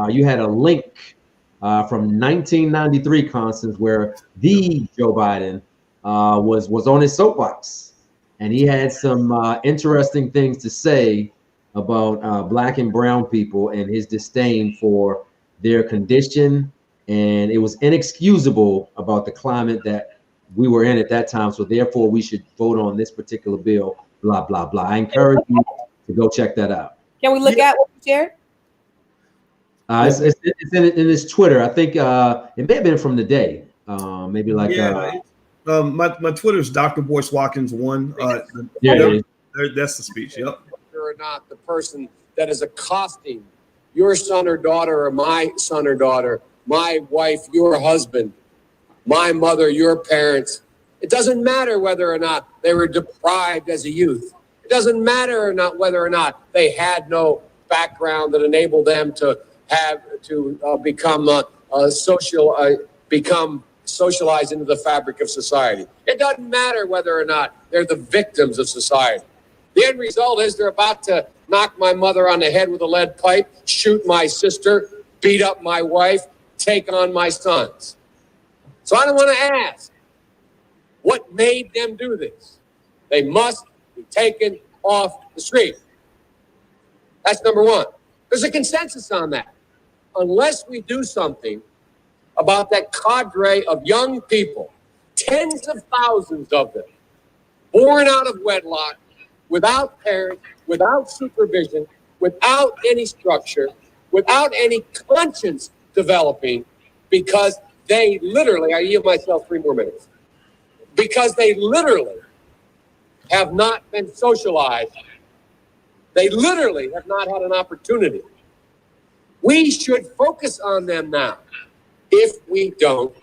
you had a link from 1993, Constance, where the Joe Biden was on his soapbox, and he had some interesting things to say about Black and brown people and his disdain for their condition, and it was inexcusable about the climate that we were in at that time. So therefore, we should vote on this particular bill. Blah blah blah. I encourage you to go check that out. Can we look at what you shared? It's in his Twitter. I think it may have been from the day. Maybe like my Twitter's Dr. Boyce Watkins 1. That's the speech. Yep. Whether or not the person that is accosting your son or daughter, or my son or daughter, my wife, your husband, my mother, your parents. It doesn't matter whether or not they were deprived as a youth. It doesn't matter or not whether or not they had no background that enabled them to become socialized into the fabric of society. It doesn't matter whether or not they're the victims of society. The end result is they're about to knock my mother on the head with a lead pipe, shoot my sister, beat up my wife, take on my sons. So I don't want to ask what made them do this. They must be taken off the street. That's number one. There's a consensus on that. Unless we do something about that cadre of young people, tens of thousands of them, born out of wedlock, without parents, without supervision, without any structure, without any conscience developing, because they literally, I yield myself 3 more minutes, because they literally have not been socialized. They literally have not had an opportunity. We should focus on them now. If we don't,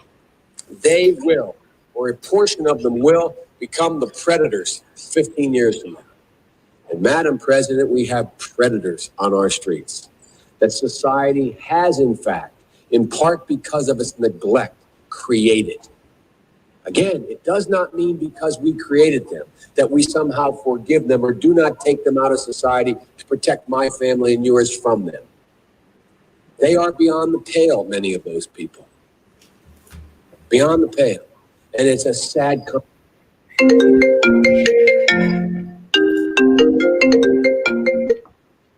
they will, or a portion of them will, become the predators 15 years from now. And Madam President, we have predators on our streets that society has, in fact, in part because of its neglect, created. Again, it does not mean because we created them that we somehow forgive them or do not take them out of society to protect my family and yours from them. They are beyond the pale, many of those people. Beyond the pale. And it's a sad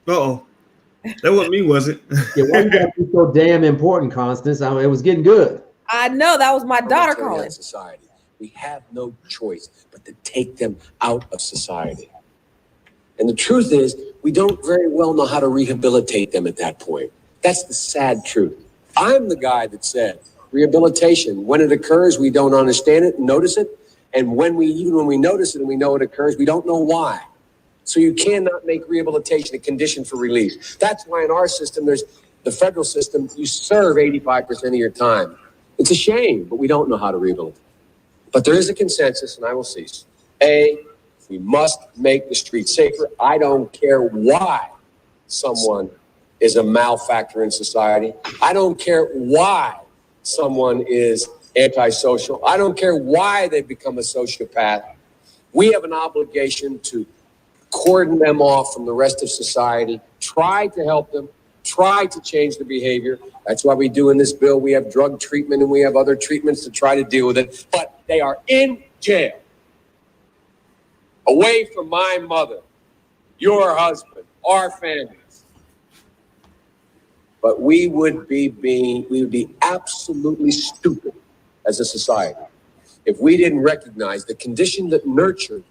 Uh-oh. That wasn't me, was it? Yeah, why you gotta be so damn important, Constance? I mean, it was getting good. I know, that was my daughter calling. Society. We have no choice but to take them out of society. And the truth is, we don't very well know how to rehabilitate them at that point. That's the sad truth. I'm the guy that said rehabilitation, when it occurs, we don't understand it and notice it. And even when we notice it and we know it occurs, we don't know why. So you cannot make rehabilitation a condition for release. That's why in our system, there's the federal system, you serve 85% of your time. It's a shame, but we don't know how to rehabilitate. But there is a consensus, and I will cease. We must make the streets safer. I don't care why someone is a malefactor in society. I don't care why someone is antisocial. I don't care why they become a sociopath. We have an obligation to cordon them off from the rest of society, try to help them, try to change their behavior. That's why we do in this bill. We have drug treatment and we have other treatments to try to deal with it. But they are in jail, away from my mother, your husband, our families. But we would be absolutely stupid as a society if we didn't recognize the condition that nurtured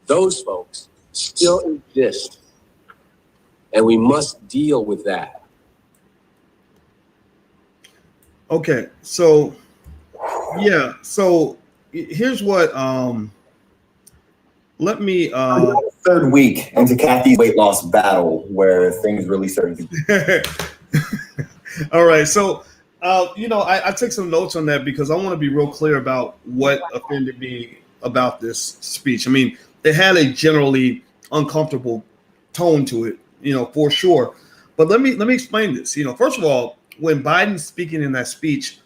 those folks still exist, and we must deal with that. Okay, so yeah, so here's what let me third week into Kathy's weight loss battle where things really started to all right, so you know, I took some notes on that because I want to be real clear about what offended me about this speech. I mean, it had a generally uncomfortable tone to it, you know, for sure. But let me explain this. You know, first of all, when Biden's speaking in that speech,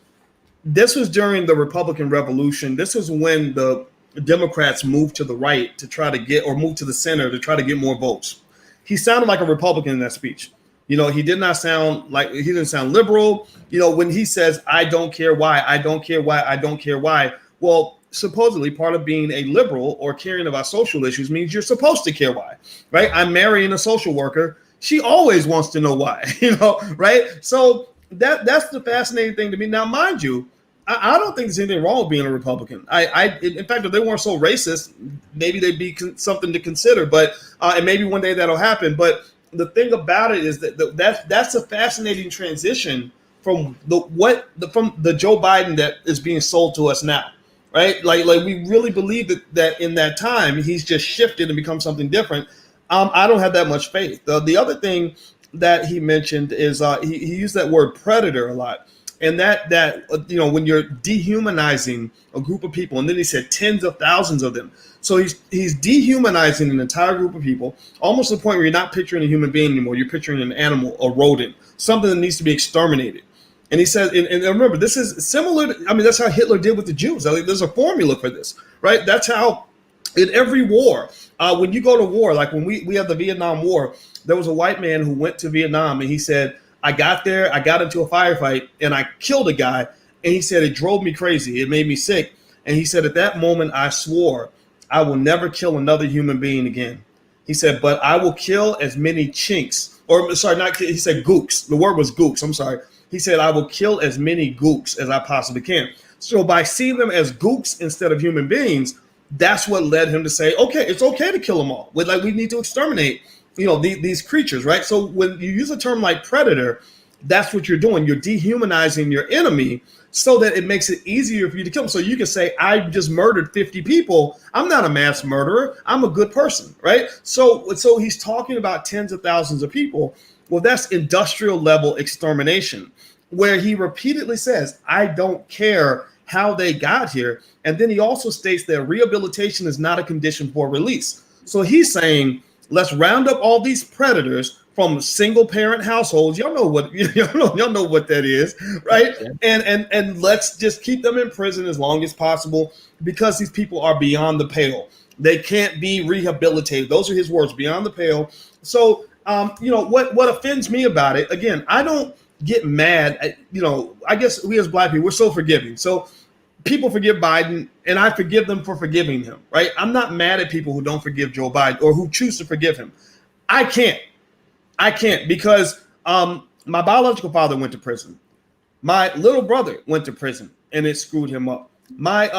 this was during the Republican Revolution. This was when the Democrats moved to the right to try to get, or moved to the center to try to get more votes. He sounded like a Republican in that speech. You know, he didn't sound liberal. You know, when he says, I don't care why, I don't care why, I don't care why. Well, supposedly part of being a liberal or caring about social issues means you're supposed to care why, right? I'm marrying a social worker. She always wants to know why, you know, right? So that's the fascinating thing to me. Now, mind you, I don't think there's anything wrong with being a Republican. In fact, if they weren't so racist, maybe they'd be something to consider. But and maybe one day that'll happen. But the thing about it is that's a fascinating transition from the Joe Biden that is being sold to us now, right? Like we really believe that in that time he's just shifted and become something different. I don't have that much faith. The other thing that he mentioned is he used that word predator a lot. And that you know, when you're dehumanizing a group of people, and then he said tens of thousands of them. So he's dehumanizing an entire group of people, almost to the point where you're not picturing a human being anymore. You're picturing an animal, a rodent, something that needs to be exterminated. And he says, and remember, this is similar to, I mean, that's how Hitler did with the Jews. I think there's a formula for this, right? That's how in every war, when you go to war, like when we have the Vietnam War, there was a white man who went to Vietnam and he said, I got there, I got into a firefight, and I killed a guy. And he said, it drove me crazy. It made me sick. And he said, at that moment, I swore I will never kill another human being again. He said, but I will kill as many chinks, or sorry, not, he said gooks. The word was gooks. I'm sorry. He said, I will kill as many gooks as I possibly can. So by seeing them as gooks instead of human beings, that's what led him to say, okay, it's okay to kill them all. Like we need to exterminate, you know, these creatures, right? So when you use a term like predator, that's what you're doing. You're dehumanizing your enemy so that it makes it easier for you to kill them. So you can say, I just murdered 50 people. I'm not a mass murderer. I'm a good person, right? So he's talking about tens of thousands of people. Well, that's industrial level extermination, where he repeatedly says, I don't care how they got here. And then he also states that rehabilitation is not a condition for release. So he's saying, let's round up all these predators from single parent households. Y'all know what that is, right? And let's just keep them in prison as long as possible because these people are beyond the pale. They can't be rehabilitated. Those are his words, beyond the pale. So you know what offends me about it, again, I don't get mad at, you know, I guess we as Black people, we're so forgiving. So people forgive Biden, and I forgive them for forgiving him, right? I'm not mad at people who don't forgive Joe Biden or who choose to forgive him. I can't because my biological father went to prison. My little brother went to prison, and it screwed him up. My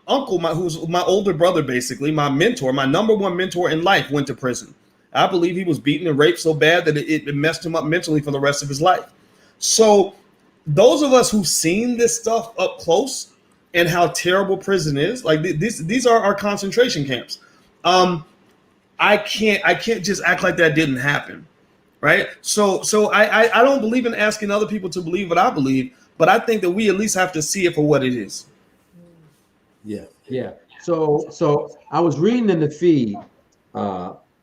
uncle, who's my older brother, basically, my mentor, my number one mentor in life, went to prison. I believe he was beaten and raped so bad that it messed him up mentally for the rest of his life. So those of us who've seen this stuff up close and how terrible prison is, like these are our concentration camps. I can't just act like that didn't happen, right? So I don't believe in asking other people to believe what I believe, but I think that we at least have to see it for what it is. Yeah. So I was reading in the feed,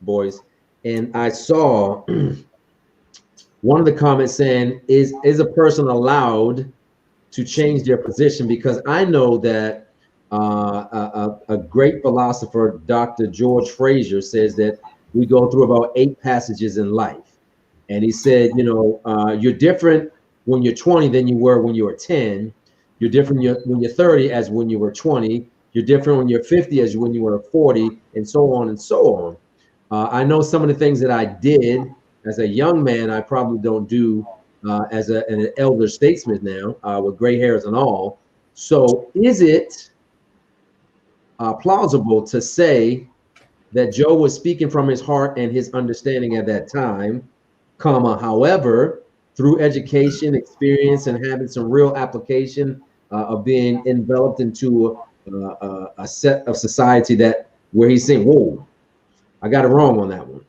boys, and I saw one of the comments saying, is a person allowed to change their position? Because I know that a great philosopher, Dr. George Fraser, says that we go through about 8 passages in life. And he said, you know, you're different when you're 20 than you were when you were 10. You're different when you're 30 as when you were 20. You're different when you're 50 as when you were 40, and so on and so on. I know some of the things that I did as a young man, I probably don't do as an elder statesman now, with gray hairs and all. So is it plausible to say that Joe was speaking from his heart and his understanding at that time, however, through education, experience, and having some real application of being enveloped into a set of society that where he's saying, "Whoa, I got it wrong on that one."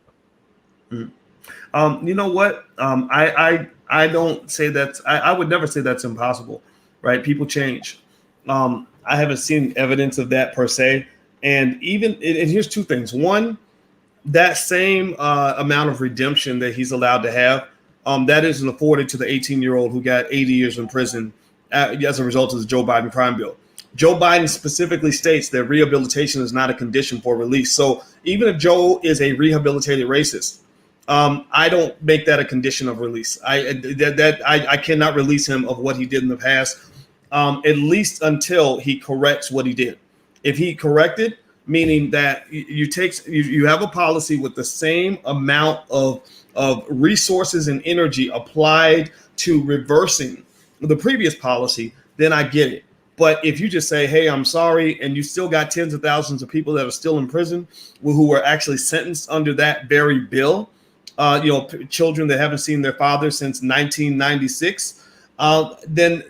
You know what? I don't say that. I would never say that's impossible, right? People change. I haven't seen evidence of that per se. And here's two things. One, that same amount of redemption that he's allowed to have, that isn't afforded to the 18-year-old who got 80 years in prison as a result of the Joe Biden crime bill. Joe Biden specifically states that rehabilitation is not a condition for release. So even if Joe is a rehabilitated racist, I don't make that a condition of release. I cannot release him of what he did in the past, at least until he corrects what he did. If he corrected, meaning that you have a policy with the same amount of resources and energy applied to reversing the previous policy, then I get it. But if you just say, "Hey, I'm sorry," and you still got tens of thousands of people that are still in prison who were actually sentenced under that very bill, children that haven't seen their father since 1996, then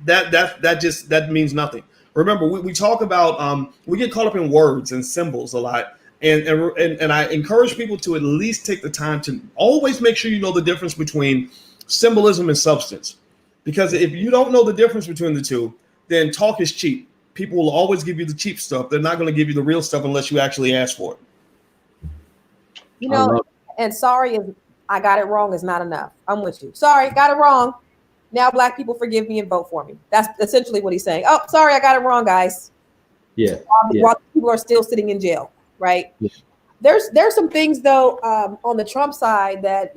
that means nothing. Remember, we talk about we get caught up in words and symbols a lot, and I encourage people to at least take the time to always make sure you know the difference between symbolism and substance, because if you don't know the difference between the two, then talk is cheap. People will always give you the cheap stuff. They're not going to give you the real stuff unless you actually ask for it. You know, and sorry if I got it wrong is not enough. I'm with you. Sorry, got it wrong. Now Black people forgive me and vote for me. That's essentially what he's saying. Oh, sorry, I got it wrong, guys. Yeah. While people are still sitting in jail, right? Yeah. There's some things though on the Trump side that,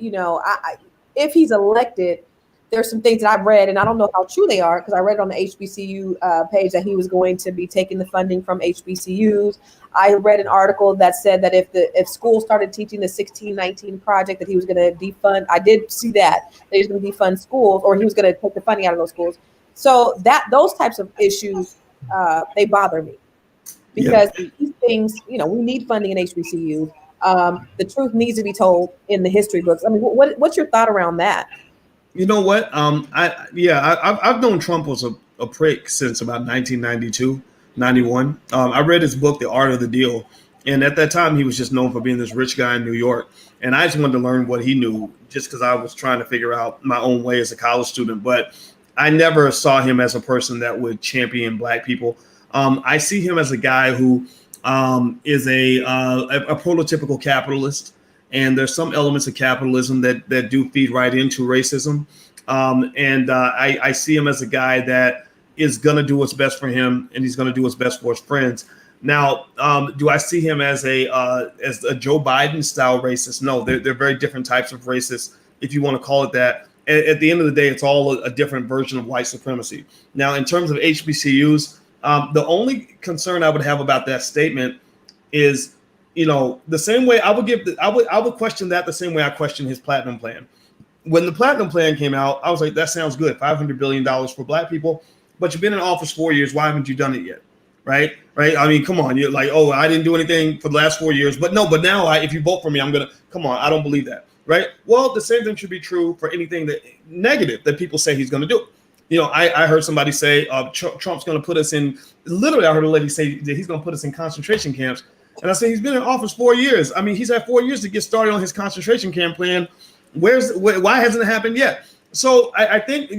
if he's elected, there's some things that I've read, and I don't know how true they are because I read it on the HBCU page that he was going to be taking the funding from HBCUs. I read an article that said that if schools started teaching the 1619 project, that he was going to defund. I did see that he was going to defund schools, or he was going to take the funding out of those schools. So those types of issues, they bother me because these things, we need funding in HBCUs. The truth needs to be told in the history books. I mean, what's your thought around that? You know what? I've known Trump was a prick since about 1992, 91. I read his book, The Art of the Deal. And at that time, he was just known for being this rich guy in New York. And I just wanted to learn what he knew just because I was trying to figure out my own way as a college student. But I never saw him as a person that would champion Black people. I see him as a guy who is a prototypical capitalist. And there's some elements of capitalism that do feed right into racism. I see him as a guy that is going to do what's best for him, and he's going to do what's best for his friends. Now, do I see him as a Joe Biden style racist? No, they're very different types of racists, if you want to call it that. At the end of the day, it's all a different version of white supremacy. Now, in terms of HBCUs, the only concern I would have about that statement is, the same way I would question that the same way I question his platinum plan. When the platinum plan came out, I was like, that sounds good. $500 billion for Black people, but you've been in office 4 years. Why haven't you done it yet? Right. I mean, come on. You're like, oh, I didn't do anything for the last 4 years, but now if you vote for me, come on. I don't believe that. Right. Well, the same thing should be true for anything that negative that people say he's going to do. I heard somebody say Trump's going to put us in, literally, I heard a lady say that he's going to put us in concentration camps. And I say, he's been in office 4 years. I mean, he's had 4 years to get started on his concentration camp plan. Why hasn't it happened yet? So I think,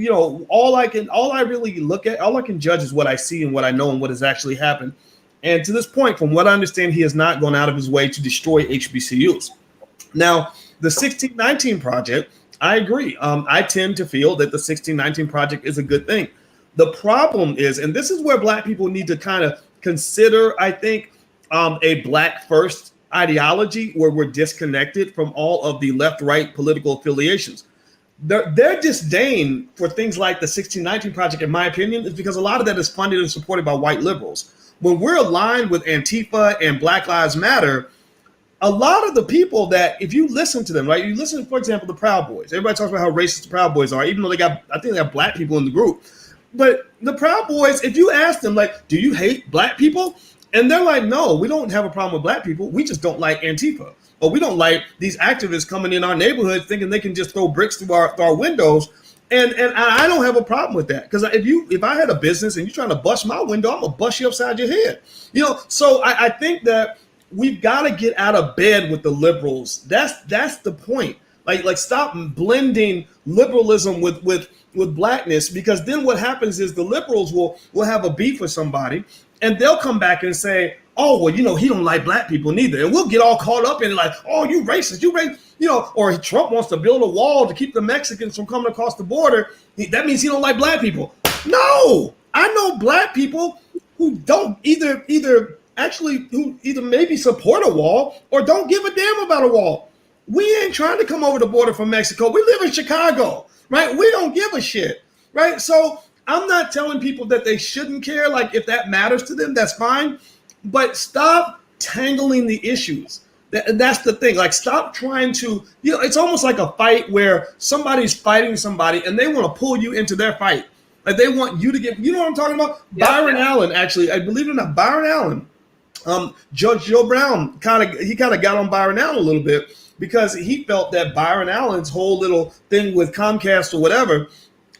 all I can judge is what I see and what I know and what has actually happened. And to this point, from what I understand, he has not gone out of his way to destroy HBCUs. Now, the 1619 project, I agree. I tend to feel that the 1619 project is a good thing. The problem is, and this is where Black people need to kind of consider, I think, a Black first ideology where we're disconnected from all of the left-right political affiliations. Their disdain for things like the 1619 project, in my opinion, is because a lot of that is funded and supported by white liberals. When we're aligned with Antifa and Black Lives Matter, a lot of the people that, if you listen to them, right, you listen, for example, the Proud Boys. Everybody talks about how racist the Proud Boys are, even though I think they have Black people in the group. But the Proud Boys, if you ask them, like, do you hate Black people? And they're like, no, we don't have a problem with Black people. We just don't like Antifa. or we don't like these activists coming in our neighborhood thinking they can just throw bricks through our windows. And I don't have a problem with that, because if I had a business and you're trying to bust my window, I'm gonna bust you upside your head. So I think that we've got to get out of bed with the liberals. That's the point. Like stop blending liberalism with blackness, because then what happens is the liberals will have a beef with somebody, and they'll come back and say, oh, well, he don't like black people neither. And we'll get all caught up in it, like, oh, you racist, or Trump wants to build a wall to keep the Mexicans from coming across the border. That means he don't like black people. No, I know black people who don't either maybe support a wall or don't give a damn about a wall. We ain't trying to come over the border from Mexico. We live in Chicago, right? We don't give a shit, right? So I'm not telling people that they shouldn't care. Like, if that matters to them, that's fine. But stop tangling the issues. That's the thing. Like, stop trying to, it's almost like a fight where somebody's fighting somebody and they want to pull you into their fight. Like, they want you to get, you know what I'm talking about? Yeah. Byron Allen, actually, I believe it or not, Byron Allen, Judge Joe Brown kind of got on Byron Allen a little bit, because he felt that Byron Allen's whole little thing with Comcast or whatever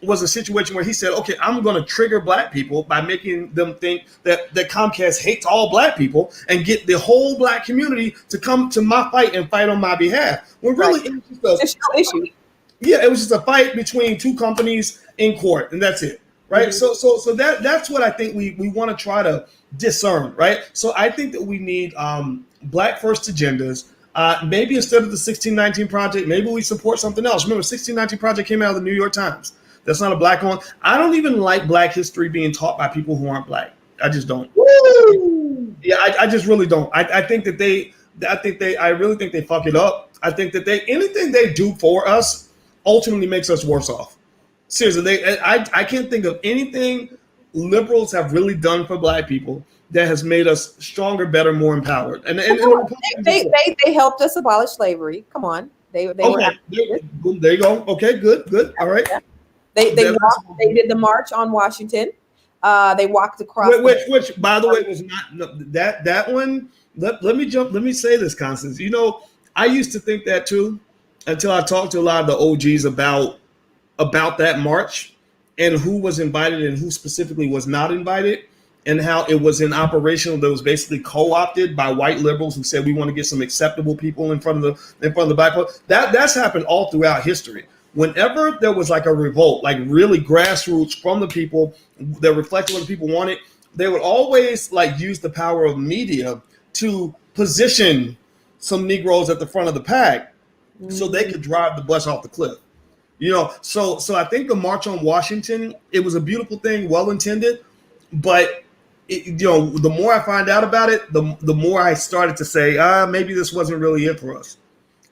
was a situation where he said, okay, I'm going to trigger black people by making them think that Comcast hates all black people and get the whole black community to come to my fight and fight on my behalf. When really, right. It was just a fight between two companies in court, and that's it, right? Mm-hmm. So that's what I think we want to try to discern, right? So I think that we need black first agendas. Maybe instead of the 1619 Project, maybe we support something else. Remember, 1619 Project came out of the New York Times. That's not a black one. I don't even like black history being taught by people who aren't black. I just don't. Woo! Yeah, I just really don't. I really think they fuck it up. I think that anything they do for us ultimately makes us worse off. Seriously, I can't think of anything liberals have really done for black people that has made us stronger, better, more empowered. And they helped us abolish slavery. Come on, they okay. There you go. Okay, good. All right. Yeah. They did the march on Washington. They walked across. Which by the way was not that one. Let me say this, Constance. I used to think that too, until I talked to a lot of the OGs about that march and who was invited and who specifically was not invited, and how it was an operation that was basically co-opted by white liberals who said we want to get some acceptable people in front of the black people. That's happened all throughout history. Whenever there was like a revolt, like really grassroots from the people that reflected what the people wanted, they would always like use the power of media to position some Negroes at the front of the pack so they could drive the bus off the cliff. So I think the March on Washington, it was a beautiful thing, well intended, but the more I find out about it, the more I started to say, maybe this wasn't really it for us.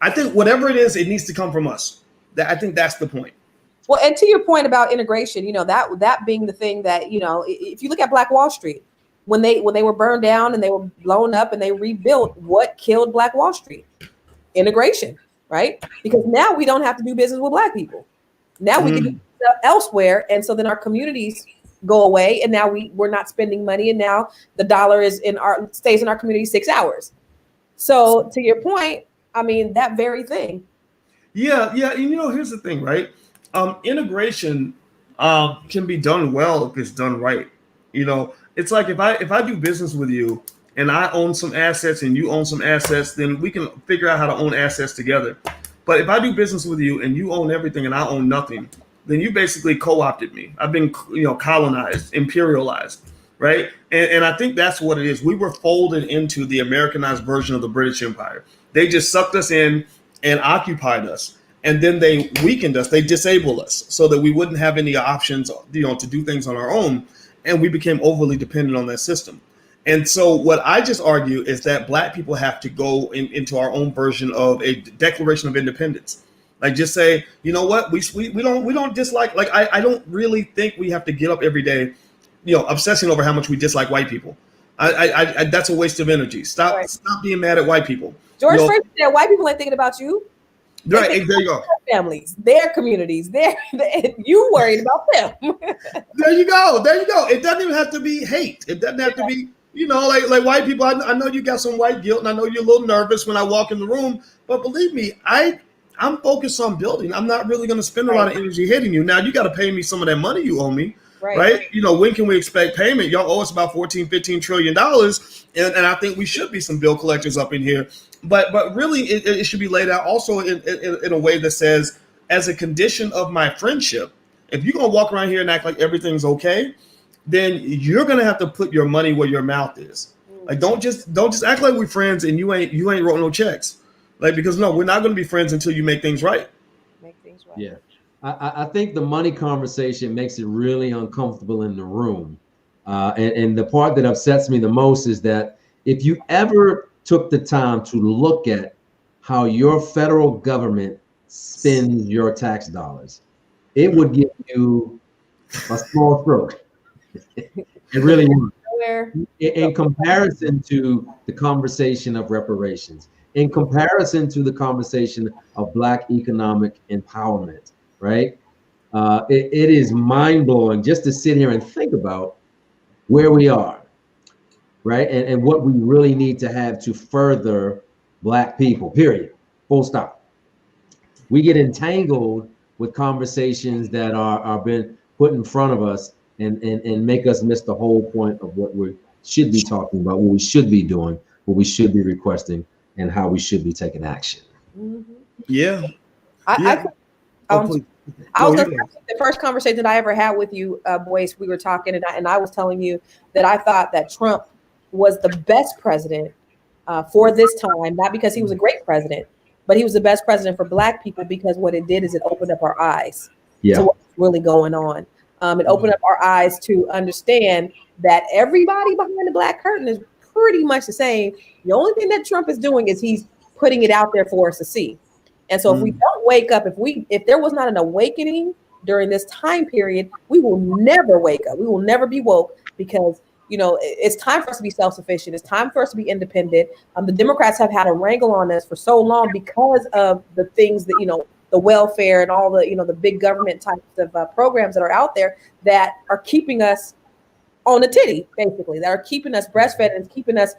I think whatever it is, it needs to come from us. I think that's the point. Well, and to your point about integration, that being the thing that, if you look at Black Wall Street, when they were burned down and they were blown up and they rebuilt, what killed Black Wall Street? Integration, right? Because now we don't have to do business with black people. Now we can do stuff elsewhere. And so then our communities go away, and now we're not spending money, and now the dollar stays in our community 6 hours. So to your point, I mean, that very thing. Yeah. Here's the thing, right? Integration can be done well if it's done right. It's like if I do business with you and I own some assets and you own some assets, then we can figure out how to own assets together. But if I do business with you and you own everything and I own nothing, then you basically co-opted me. I've been, colonized, imperialized, right? And I think that's what it is. We were folded into the Americanized version of the British Empire. They just sucked us in and occupied us. And then they weakened us. They disabled us so that we wouldn't have any options, to do things on our own. And we became overly dependent on that system. And so what I just argue is that black people have to go into our own version of a Declaration of Independence. Like, just say, you know what, we don't dislike, like, I don't really think we have to get up every day, obsessing over how much we dislike white people. I that's a waste of energy. Stop being mad at white people. George Fraser said, white people ain't thinking about you. Right, there you go. Their families, their communities, you worried about them. There you go. It doesn't even have to be hate. It doesn't have to be, You know, like white people, I know you got some white guilt, and I know you're a little nervous when I walk in the room. But believe me, I'm focused on building. I'm not really going to spend a lot of energy hitting you. Now, you got to pay me some of that money you owe me, right? You know, when can we expect payment? Y'all owe us about $14-15 trillion, and I think we should be some bill collectors up in here. But really, it should be laid out also in a way that says, as a condition of my friendship, if you're going to walk around here and act like everything's okay, then you're going to have to put your money where your mouth is. Like, don't just act like we're friends and you ain't wrote no checks. Like, because no, we're not going to be friends until you make things right. Yeah. I think the money conversation makes it really uncomfortable in the room. And the part that upsets me the most is that if you ever took the time to look at how your federal government spends your tax dollars, it would give you a small stroke. It really would. In comparison to the conversation of reparations, in comparison to the conversation of Black economic empowerment, right? It is mind-blowing just to sit here and think about where we are, right? And what we really need to have to further Black people, period, full stop. We get entangled with conversations that are been put in front of us and make us miss the whole point of what we should be talking about, what we should be doing, what we should be requesting, and how we should be taking action. Yeah. I was the first conversation that I ever had with you, Boyce, we were talking, and I was telling you that I thought that Trump was the best president for this time, not because he was a great president, but he was the best president for Black people, because what it did is it opened up our eyes to what's really going on. It opened up our eyes to understand that everybody behind the Black curtain is pretty much the same. The only thing that Trump is doing is he's putting it out there for us to see. And so if we don't wake up, if there was not an awakening during this time period, we will never wake up. We will never be woke, because, you know, it's time for us to be self-sufficient. It's time for us to be independent. The Democrats have had a wrangle on us for so long because of the things that, you know, the welfare and all the, you know, the big government types of programs that are out there that are keeping us on the titty, basically, that are keeping us breastfed and keeping us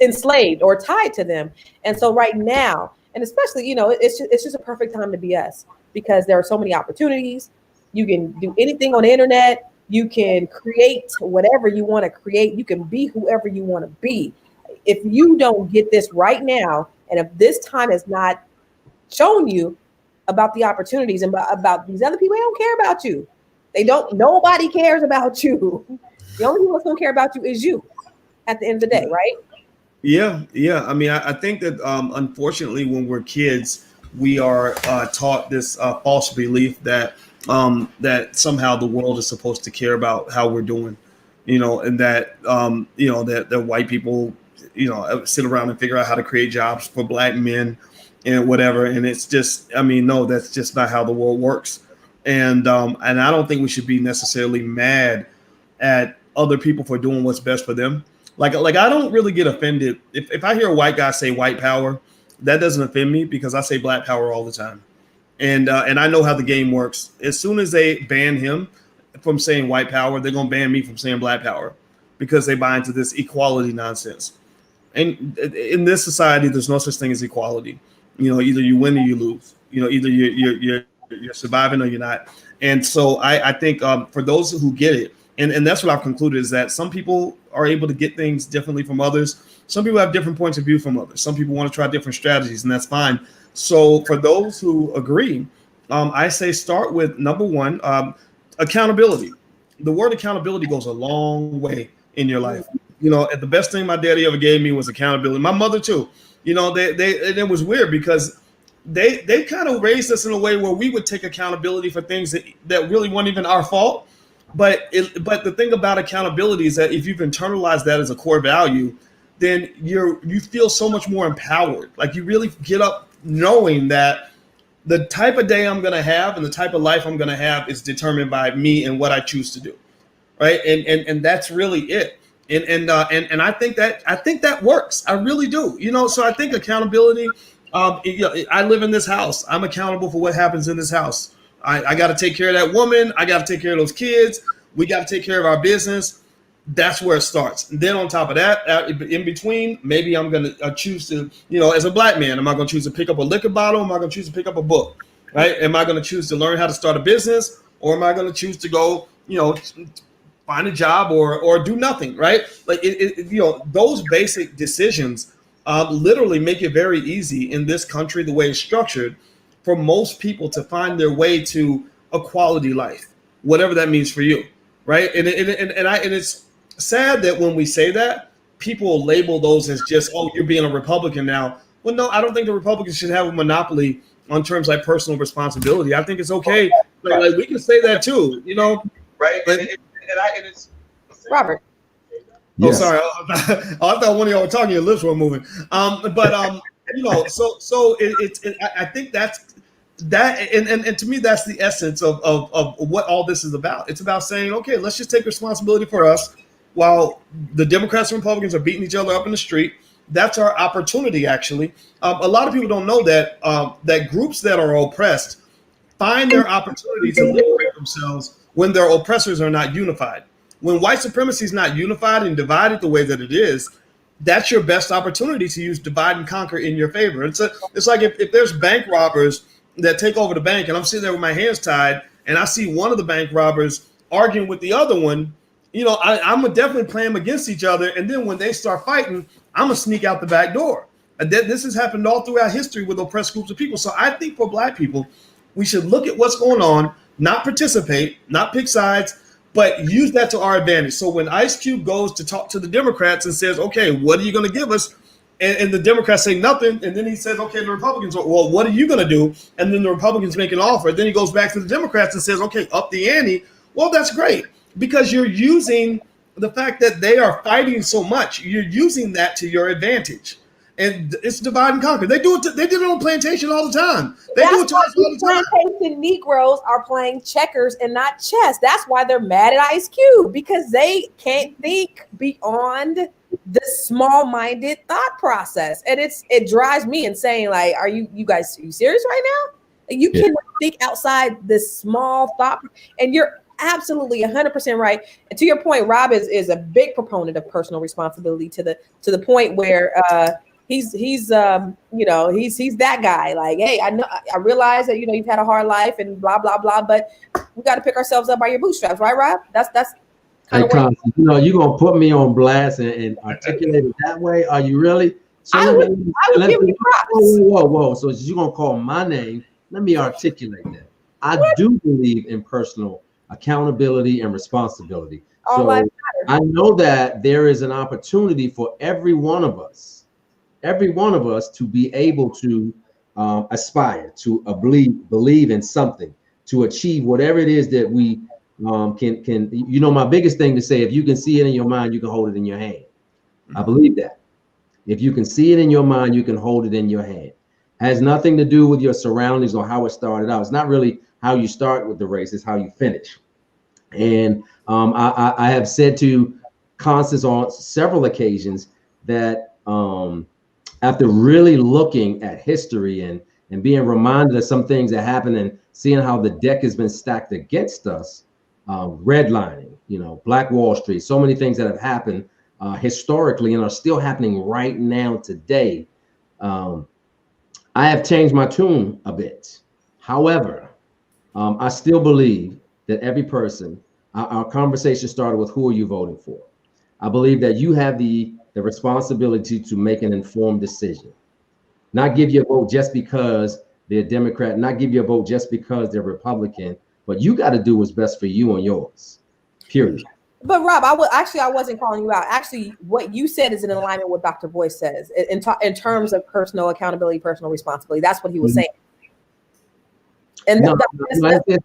enslaved or tied to them. And so right now, and especially, you know, it's just a perfect time to be us, because there are so many opportunities. You can do anything on the internet. You can create whatever you want to create. You can be whoever you want to be. If you don't get this right now, and if this time is not shown you about the opportunities and about these other people, they don't care about you. Nobody cares about you. The only people that's going to care about you is you at the end of the day, right? Yeah. I mean, I think that unfortunately, when we're kids, we are taught this false belief that that somehow the world is supposed to care about how we're doing, you know, and that you know, that white people, you know, sit around and figure out how to create jobs for Black men and whatever. And it's just, I mean, no, that's just not how the world works. And I don't think we should be necessarily mad at other people for doing what's best for them. Like I don't really get offended if I hear a white guy say white power. That doesn't offend me, because I say Black power all the time, and I know how the game works. As soon as they ban him from saying white power, they're gonna ban me from saying Black power, because they buy into this equality nonsense. And in this society, there's no such thing as equality. You know, either you win or you lose. You know, either you're surviving or you're not. And so I think for those who get it, and that's what I've concluded, is that some people are able to get things differently from others. Some people have different points of view from others. Some people want to try different strategies, and that's fine. So for those who agree, I say start with number one, accountability. The word accountability goes a long way in your life. You know, the best thing my daddy ever gave me was accountability. My mother too. You know, it was weird, because they kind of raised us in a way where we would take accountability for things that really weren't even our fault. But the thing about accountability is that if you've internalized that as a core value, then you feel so much more empowered. Like, you really get up knowing that the type of day I'm going to have and the type of life I'm going to have is determined by me and what I choose to do. Right. And that's really it. And I think that works. I really do. You know, so I think accountability. I live in this house. I'm accountable for what happens in this house. I got to take care of that woman. I got to take care of those kids. We got to take care of our business. That's where it starts. And then on top of that, in between, maybe I'm going to choose to, as a black man, am I going to choose to pick up a liquor bottle? Am I going to choose to pick up a book? Right? Am I going to choose to learn how to start a business, or am I going to choose to go, find a job or do nothing? Right? Like those basic decisions literally make it very easy in this country, the way it's structured, for most people to find their way to a quality life, whatever that means for you. Right? And it's sad that when we say that, people label those as just, oh, you're being a Republican now. Well, no, I don't think the Republicans should have a monopoly on terms like personal responsibility. I think it's okay. Like we can say that too, right? But, it's Robert. Oh, sorry. I thought one of y'all were talking. Your lips were moving. So I think that's that, and to me, that's the essence of what all this is about. It's about saying, okay, let's just take responsibility for us. While the Democrats and Republicans are beating each other up in the street, that's our opportunity, actually. A lot of people don't know that that groups that are oppressed find their opportunity to liberate themselves when their oppressors are not unified. When white supremacy is not unified and divided the way that it is, that's your best opportunity to use divide and conquer in your favor. It's like if there's bank robbers that take over the bank, and I'm sitting there with my hands tied, and I see one of the bank robbers arguing with the other one, I'm gonna definitely play them against each other. And then when they start fighting, I'm gonna sneak out the back door. And this has happened all throughout history with oppressed groups of people. So I think for black people, we should look at what's going on, not participate, not pick sides, but use that to our advantage. So when Ice Cube goes to talk to the Democrats and says, okay, what are you gonna give us? And the Democrats say nothing. And then he says, okay, the Republicans, well, what are you gonna do? And then the Republicans make an offer. Then he goes back to the Democrats and says, okay, up the ante. Well, that's great. Because you're using the fact that they are fighting so much, you're using that to your advantage. And it's divide and conquer. They do it. They did it on plantation all the time. They do it to us all the time. Plantation Negroes are playing checkers and not chess. That's why they're mad at Ice Cube, because they can't think beyond the small-minded thought process. And it drives me insane. Like, are you serious right now? You cannot think outside this small thought. And you're absolutely 100% right. And to your point, Rob is a big proponent of personal responsibility to the point where he's that guy. Like, hey, I realize that you've had a hard life and blah blah blah, but we got to pick ourselves up by your bootstraps, right, Rob? That's kind of you're gonna put me on blast and articulate it that way. Are you really? So I would give you props. Whoa. So you're gonna call my name? Let me articulate that. I do believe in personal accountability and responsibility. So I know that there is an opportunity for every one of us to be able to aspire to believe in something, to achieve whatever it is that we can. My biggest thing to say, if you can see it in your mind, you can hold it in your hand. I believe that. If you can see it in your mind, you can hold it in your hand. Has nothing to do with your surroundings or how it started out. It's not really how you start with the race, it's how you finish. And I have said to Constance on several occasions that after really looking at history and being reminded of some things that happened and seeing how the deck has been stacked against us, redlining, Black Wall Street, so many things that have happened historically and are still happening right now today, I have changed my tune a bit. However, I still believe that every person, our conversation started with who are you voting for? I believe that you have the responsibility to make an informed decision. Not give your vote just because they're Democrat, not give your vote just because they're Republican, but you got to do what's best for you and yours, period. But Rob, I wasn't calling you out. Actually, what you said is in alignment with what Dr. Boyce says in terms of personal accountability, personal responsibility. That's what he was saying. And no,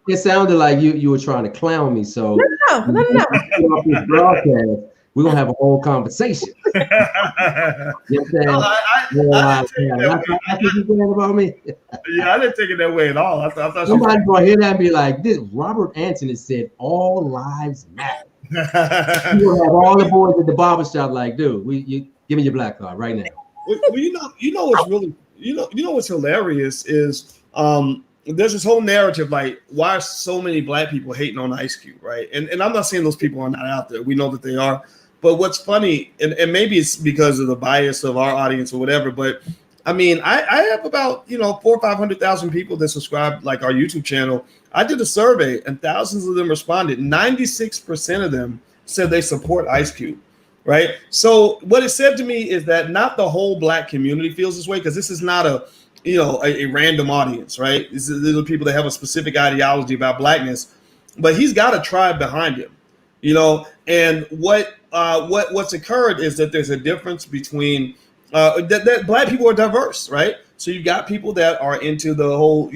it sounded like you were trying to clown me. So no. We're gonna have a whole conversation. You know what I'm saying? I think you're saying about me. Yeah, I didn't take it that way at all. I thought somebody's gonna hear that and be like, "This Robert Anthony said all lives matter." You will have all the boys at the barbershop like, "Dude, you give me your black card right now." Well, you know what's really, what's hilarious is there's this whole narrative like, why are so many black people hating on Ice Cube, right? And I'm not saying those people are not out there. We know that they are. But what's funny, and maybe it's because of the bias of our audience or whatever, but I mean, I have about 400,000 or 500,000 people that subscribe like our YouTube channel. I did a survey and thousands of them responded. 96% of them said they support Ice Cube, right? So what it said to me is that not the whole black community feels this way, because this is not a random audience, right? These are people that have a specific ideology about blackness, but he's got a tribe behind him, And what's occurred is that there's a difference between that black people are diverse, right? So you got people that are into the whole,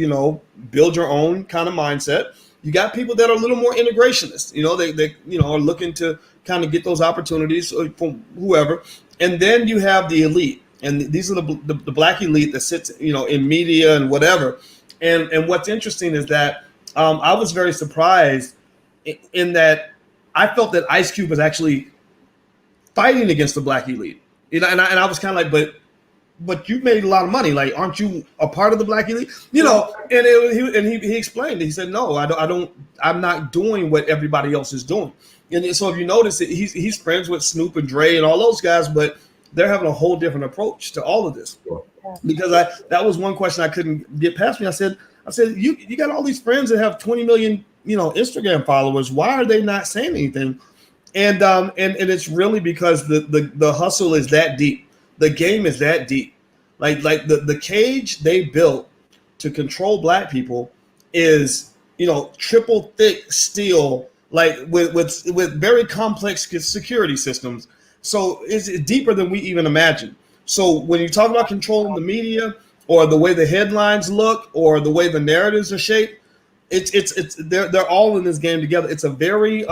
build your own kind of mindset. You got people that are a little more integrationist, they are looking to kind of get those opportunities from whoever. And then you have the elite, and these are the black elite that sits, in media and whatever. And what's interesting is that I was very surprised in that I felt that Ice Cube was actually fighting against the black elite. And I was kind of like, but you made a lot of money. Like, aren't you a part of the black elite? And he explained it. He said, no, I'm not doing what everybody else is doing. And so if you notice it, he's friends with Snoop and Dre and all those guys, but they're having a whole different approach to all of this. Because that was one question I couldn't get past me. I said, you got all these friends that have 20 million, Instagram followers. Why are they not saying anything? And it's really because the hustle is that deep. The game is that deep. Like the cage they built to control black people is, triple thick steel, like with very complex security systems. So it's deeper than we even imagine. So when you talk about controlling the media or the way the headlines look or the way the narratives are shaped, they're all in this game together. It's a very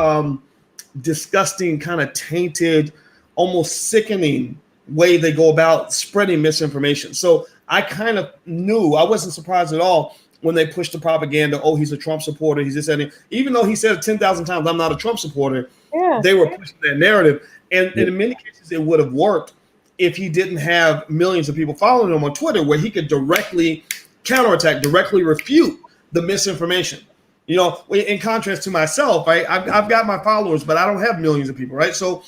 disgusting, kind of tainted, almost sickening way they go about spreading misinformation. So I kind of knew, I wasn't surprised at all when they pushed the propaganda. Oh, he's a Trump supporter. He's this and even though he said 10,000 times, I'm not a Trump supporter. Yeah. They were pushing that narrative. And in many cases, it would have worked if he didn't have millions of people following him on Twitter, where he could directly counterattack, directly refute the misinformation. In contrast to myself, right? I've got my followers, but I don't have millions of people, right? So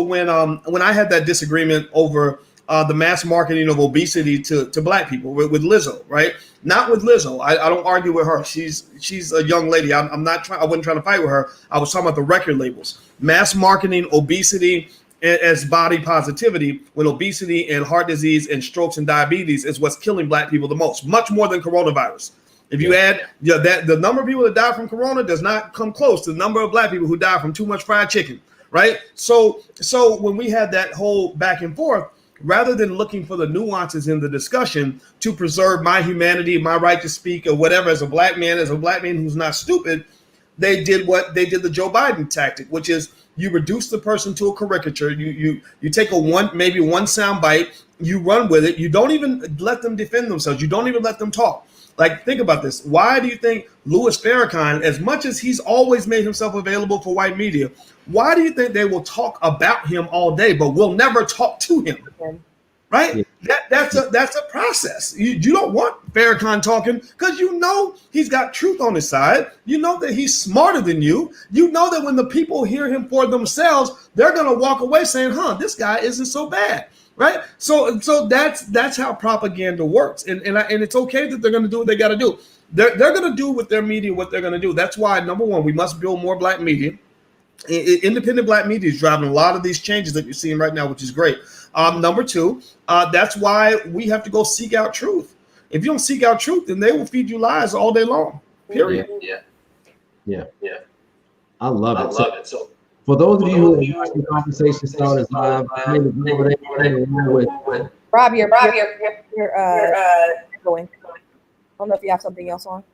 when I had that disagreement over the mass marketing of obesity to black people with Lizzo, right? Not with Lizzo. I don't argue with her. She's a young lady. I wasn't trying to fight with her. I was talking about the record labels. Mass marketing obesity as body positivity, when obesity and heart disease and strokes and diabetes is what's killing black people the most, much more than coronavirus. If you add that, the number of people that die from corona does not come close to the number of black people who die from too much fried chicken, right? So when we had that whole back and forth, rather than looking for the nuances in the discussion to preserve my humanity, my right to speak or whatever, as a black man who's not stupid, they did the Joe Biden tactic, which is you reduce the person to a caricature. You take maybe one sound bite, you run with it. You don't even let them defend themselves. You don't even let them talk. Like, think about this. Why do you think Louis Farrakhan, as much as he's always made himself available for white media, why do you think they will talk about him all day, but will never talk to him? Right? Yeah. That's a process. You don't want Farrakhan talking because he's got truth on his side. You know that he's smarter than you. You know that when the people hear him for themselves, they're gonna walk away saying, this guy isn't so bad. Right. So that's how propaganda works. And it's okay that they're going to do what they got to do. They're going to do with their media what they're going to do. That's why, number one, we must build more black media. Independent black media is driving a lot of these changes that you're seeing right now, which is great. Number two, that's why we have to go seek out truth. If you don't seek out truth, then they will feed you lies all day long. Period. Yeah. I love it. So for those of you who are watching Conversation Starters Live, Rob, you're going. I don't know if you have something else on.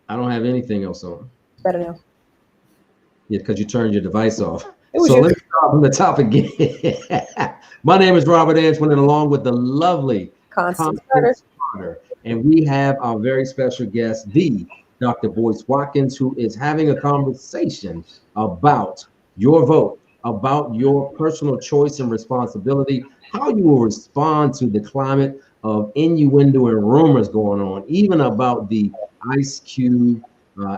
I don't have anything else on. Better now. Yeah, because you turned your device off. So let me start from the top again. My name is Robert Antoine, and along with the lovely Constant Starter, and we have our very special guest, the Dr. Boyce Watkins, who is having a conversation about your vote, about your personal choice and responsibility, how you will respond to the climate of innuendo and rumors going on, even about the Ice Cube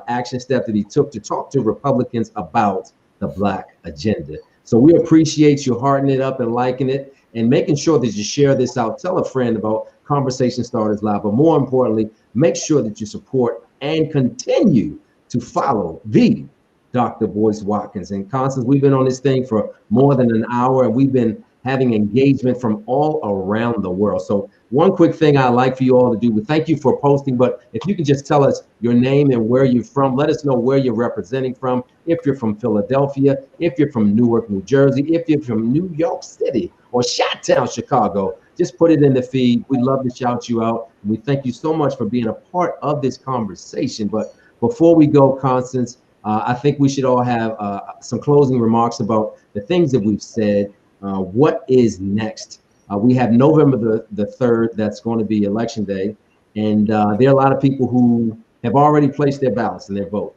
action step that he took to talk to Republicans about the Black agenda. So we appreciate you hearting it up and liking it and making sure that you share this out. Tell a friend about Conversation Starters Live, but more importantly, make sure that you support and continue to follow the Dr. Boyce Watkins. And Constance, we've been on this thing for more than an hour, and we've been having engagement from all around the world. So one quick thing I'd like for you all to do, we thank you for posting, but if you can just tell us your name and where you're from, let us know where you're representing from. If you're from Philadelphia, if you're from Newark, New Jersey, if you're from New York City or Chi-Town, Chicago, just put it in the feed. We'd love to shout you out. And we thank you so much for being a part of this conversation. But before we go, Constance, I think we should all have some closing remarks about the things that we've said. What is next? We have November the 3rd. That's going to be Election Day. And there are a lot of people who have already placed their ballots and their vote.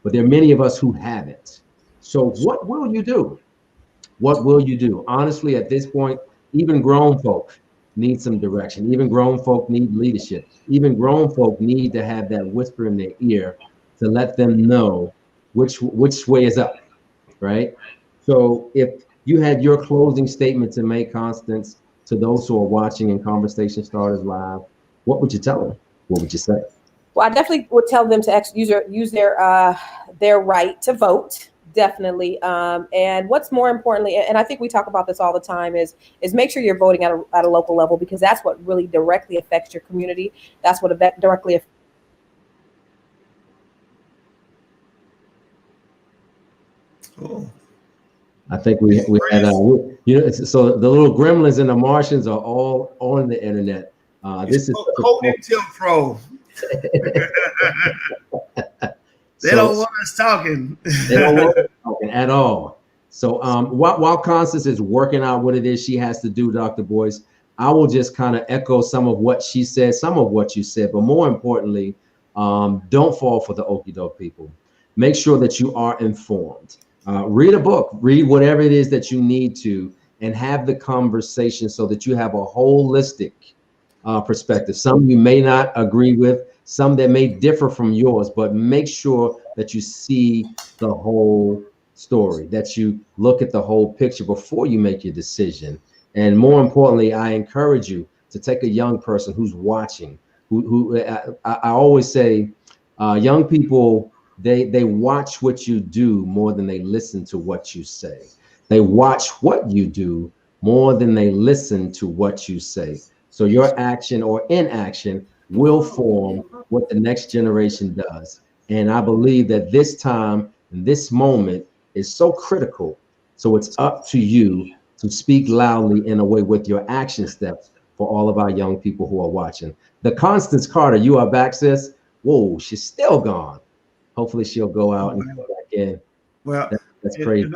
But there are many of us who haven't. So what will you do? What will you do? Honestly, at this point, even grown folk need some direction. Even grown folk need leadership. Even grown folk need to have that whisper in their ear to let them know which way is up, right? So if you had your closing statement to make, Constance, to those who are watching in Conversation Starters Live, what would you tell them? What would you say? Well, I definitely would tell them to use their right to vote. Definitely. And what's more importantly, and I think we talk about this all the time, is make sure you're voting at a local level, because that's what really directly affects your community. That's what directly affects. Oh. I think we had, so the little gremlins and the Martians are all on the internet. This is Code Intel Pro. They don't want us talking. They don't want us talking at all. So while Constance is working out what it is she has to do, Dr. Boyce, I will just kind of echo some of what she said, some of what you said, but more importantly, don't fall for the okie doke people. Make sure that you are informed. Read a book, read whatever it is that you need to, and have the conversation so that you have a holistic perspective. Some you may not agree with, some that may differ from yours, but make sure that you see the whole story, that you look at the whole picture before you make your decision. And more importantly, I encourage you to take a young person who's watching, I always say, young people, they watch what you do more than they listen to what you say. They watch what you do more than they listen to what you say. So your action or inaction will form what the next generation does. And I believe that this time, this moment is so critical. So it's up to you to speak loudly in a way with your action steps for all of our young people who are watching. The Constance Carter, you are back, sis. Whoa, she's still gone. Hopefully she'll go out and come back in. Well, that's crazy.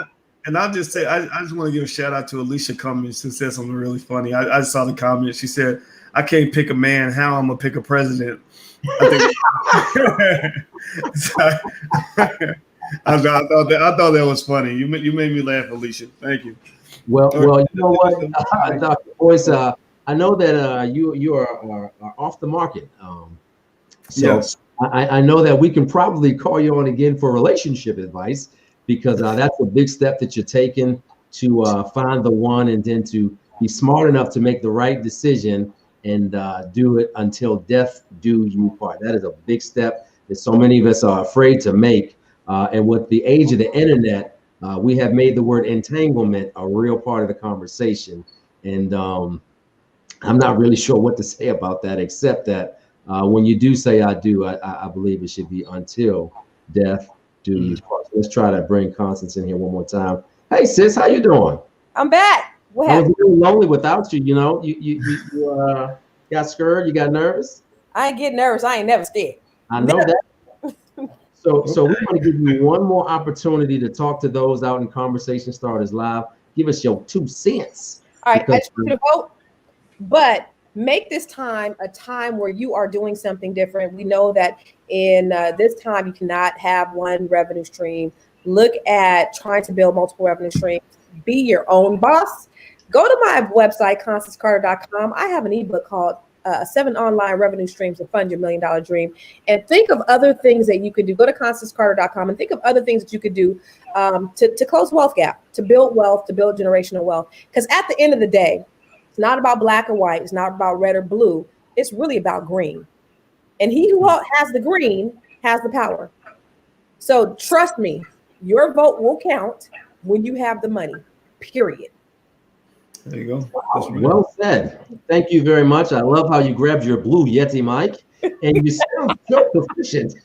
And I'll just say, I just want to give a shout out to Alicia Cummings, who said something really funny. I saw the comment. She said, "I can't pick a man. How I'm gonna pick a president?" I thought that was funny. You made me laugh, Alicia. Thank you. Well, you know what, Dr. Boyce, I know that you are off the market. Yes. I know that we can probably call you on again for relationship advice, because that's a big step that you're taking to find the one, and then to be smart enough to make the right decision and do it until death do you part. That is a big step that so many of us are afraid to make. And with the age of the internet, we have made the word entanglement a real part of the conversation. And I'm not really sure what to say about that, except that when you do say I do, I believe it should be until death do you part. So let's try to bring Constance in here one more time. Hey, sis, how you doing? I'm back. What I was happened? a little lonely without you. You know, you got scared. You got nervous. I ain't get nervous. I ain't never scared. I know that. So we want to give you one more opportunity to talk to those out in Conversation Starters Live. Give us your 2 cents. All right, I just want you to vote, but make this time a time where you are doing something different. We know that in this time, you cannot have one revenue stream. Look at trying to build multiple revenue streams. Be your own boss. Go to my website, ConstanceCarter.com. I have an ebook called 7 online revenue streams to fund your $1 million dream. And think of other things that you could do. Go to ConstanceCarter.com and think of other things that you could do to close wealth gap, to build wealth, to build generational wealth. Because at the end of the day, it's not about black or white. It's not about red or blue. It's really about green. And he who has the green has the power. So trust me, your vote will count when you have the money, period. There you go. Well said. Thank you very much. I love how you grabbed your blue Yeti mic and you sound so proficient.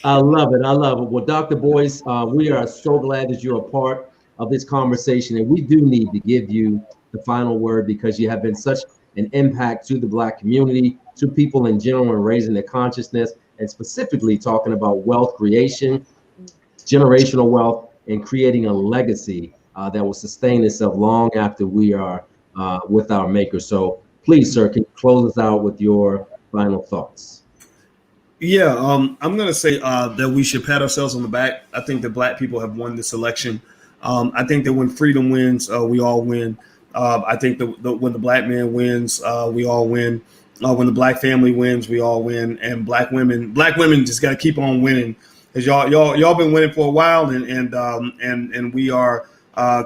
I love it. I love it. Well, Dr. Boyce, we are so glad that you're a part of this conversation, and we do need to give you the final word because you have been such an impact to the Black community, to people in general, and raising their consciousness, and specifically talking about wealth creation, generational wealth, and creating a legacy that will sustain itself long after we are with our maker. So please, sir, can you close us out with your final thoughts? Yeah, I'm going to say that we should pat ourselves on the back. I think that Black people have won this election. I think that when freedom wins, we all win. I think that when the Black man wins, we all win. When the Black family wins, we all win. And Black women just got to keep on winning, because y'all been winning for a while, and we are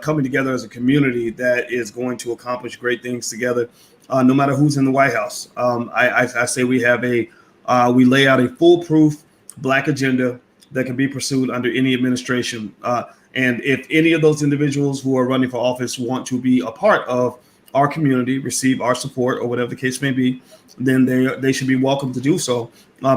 coming together as a community that is going to accomplish great things together, no matter who's in the White House. I say we have we lay out a foolproof Black agenda that can be pursued under any administration. And if any of those individuals who are running for office want to be a part of our community, receive our support, or whatever the case may be, then they should be welcome to do so,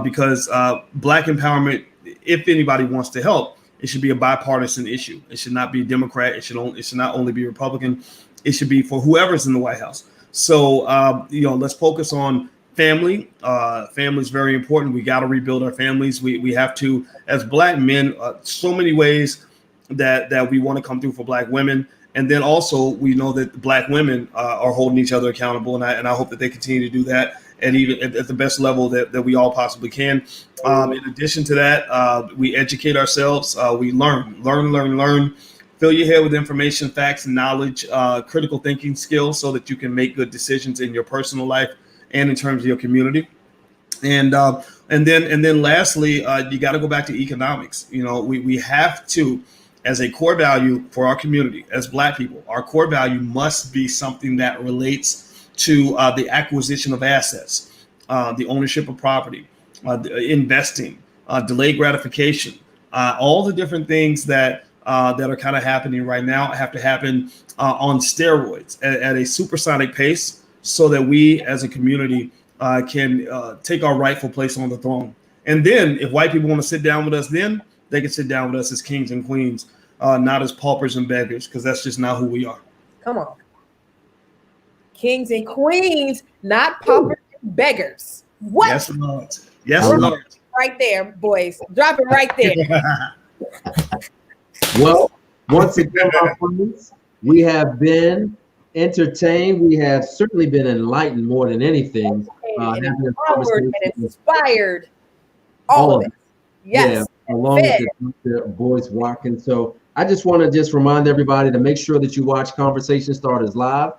because Black empowerment, if anybody wants to help, it should be a bipartisan issue. It should not be Democrat. It should not only be Republican. It should be for whoever's in the White House. So let's focus on family. Family is very important. We got to rebuild our families. We have to, as Black men, so many ways that we want to come through for Black women. And then also we know that Black women are holding each other accountable. And I hope that they continue to do that, and even at the best level that we all possibly can. In addition to that, we educate ourselves. We learn. Fill your head with information, facts, knowledge, critical thinking skills, so that you can make good decisions in your personal life and in terms of your community. And then lastly, you got to go back to economics. We have to, as a core value for our community, as Black people, our core value must be something that relates to the acquisition of assets, the ownership of property, investing, delayed gratification, all the different things that are kind of happening right now have to happen on steroids at a supersonic pace, so that we as a community can take our rightful place on the throne. And then if white people want to sit down with us, then they can sit down with us as kings and queens, not as paupers and beggars, because that's just not who we are. Come on. Kings and queens, not paupers and beggars. What? Yes, Lord. Yes, Lord. Right there, boys. Drop it right there. Well, once again, my friends, we have been entertained. We have certainly been enlightened more than anything. And inspired. All of it. Yes. Yeah, along with the Boyce Watkins. So I just want to remind everybody to make sure that you watch Conversation Starters Live.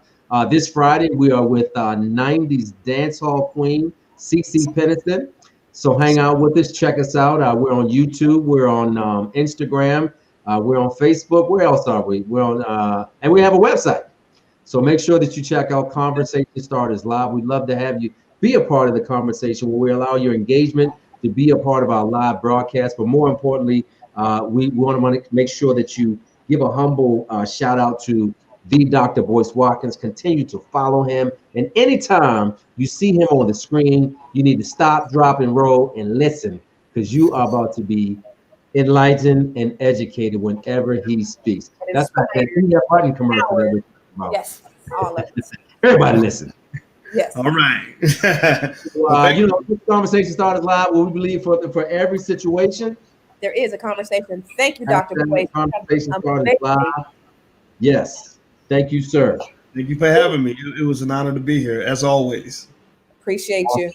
This Friday, we are with 90s dancehall queen, CeCe Peniston. So hang out with us. Check us out. We're on YouTube. We're on Instagram. We're on Facebook. Where else are we? We're on, and we have a website. So make sure that you check out Conversation Starters Live. We'd love to have you be a part of the conversation, where we allow your engagement to be a part of our live broadcast. But more importantly, we want to make sure that you give a humble shout out to the Dr. Boyce Watkins. Continue to follow him. And anytime you see him on the screen, you need to stop, drop, and roll and listen, because you are about to be enlightened and educated whenever he speaks. That's like that button commercial that we're talking about. Yes, all of it. Everybody listen. Yes. All right. This Conversation Starters Live, where we believe for every situation, there is a conversation. Thank you, Dr. Boyce. Conversation Starters Live. Yes. Thank you, sir. Thank you for having me. It was an honor to be here, as always. Appreciate you.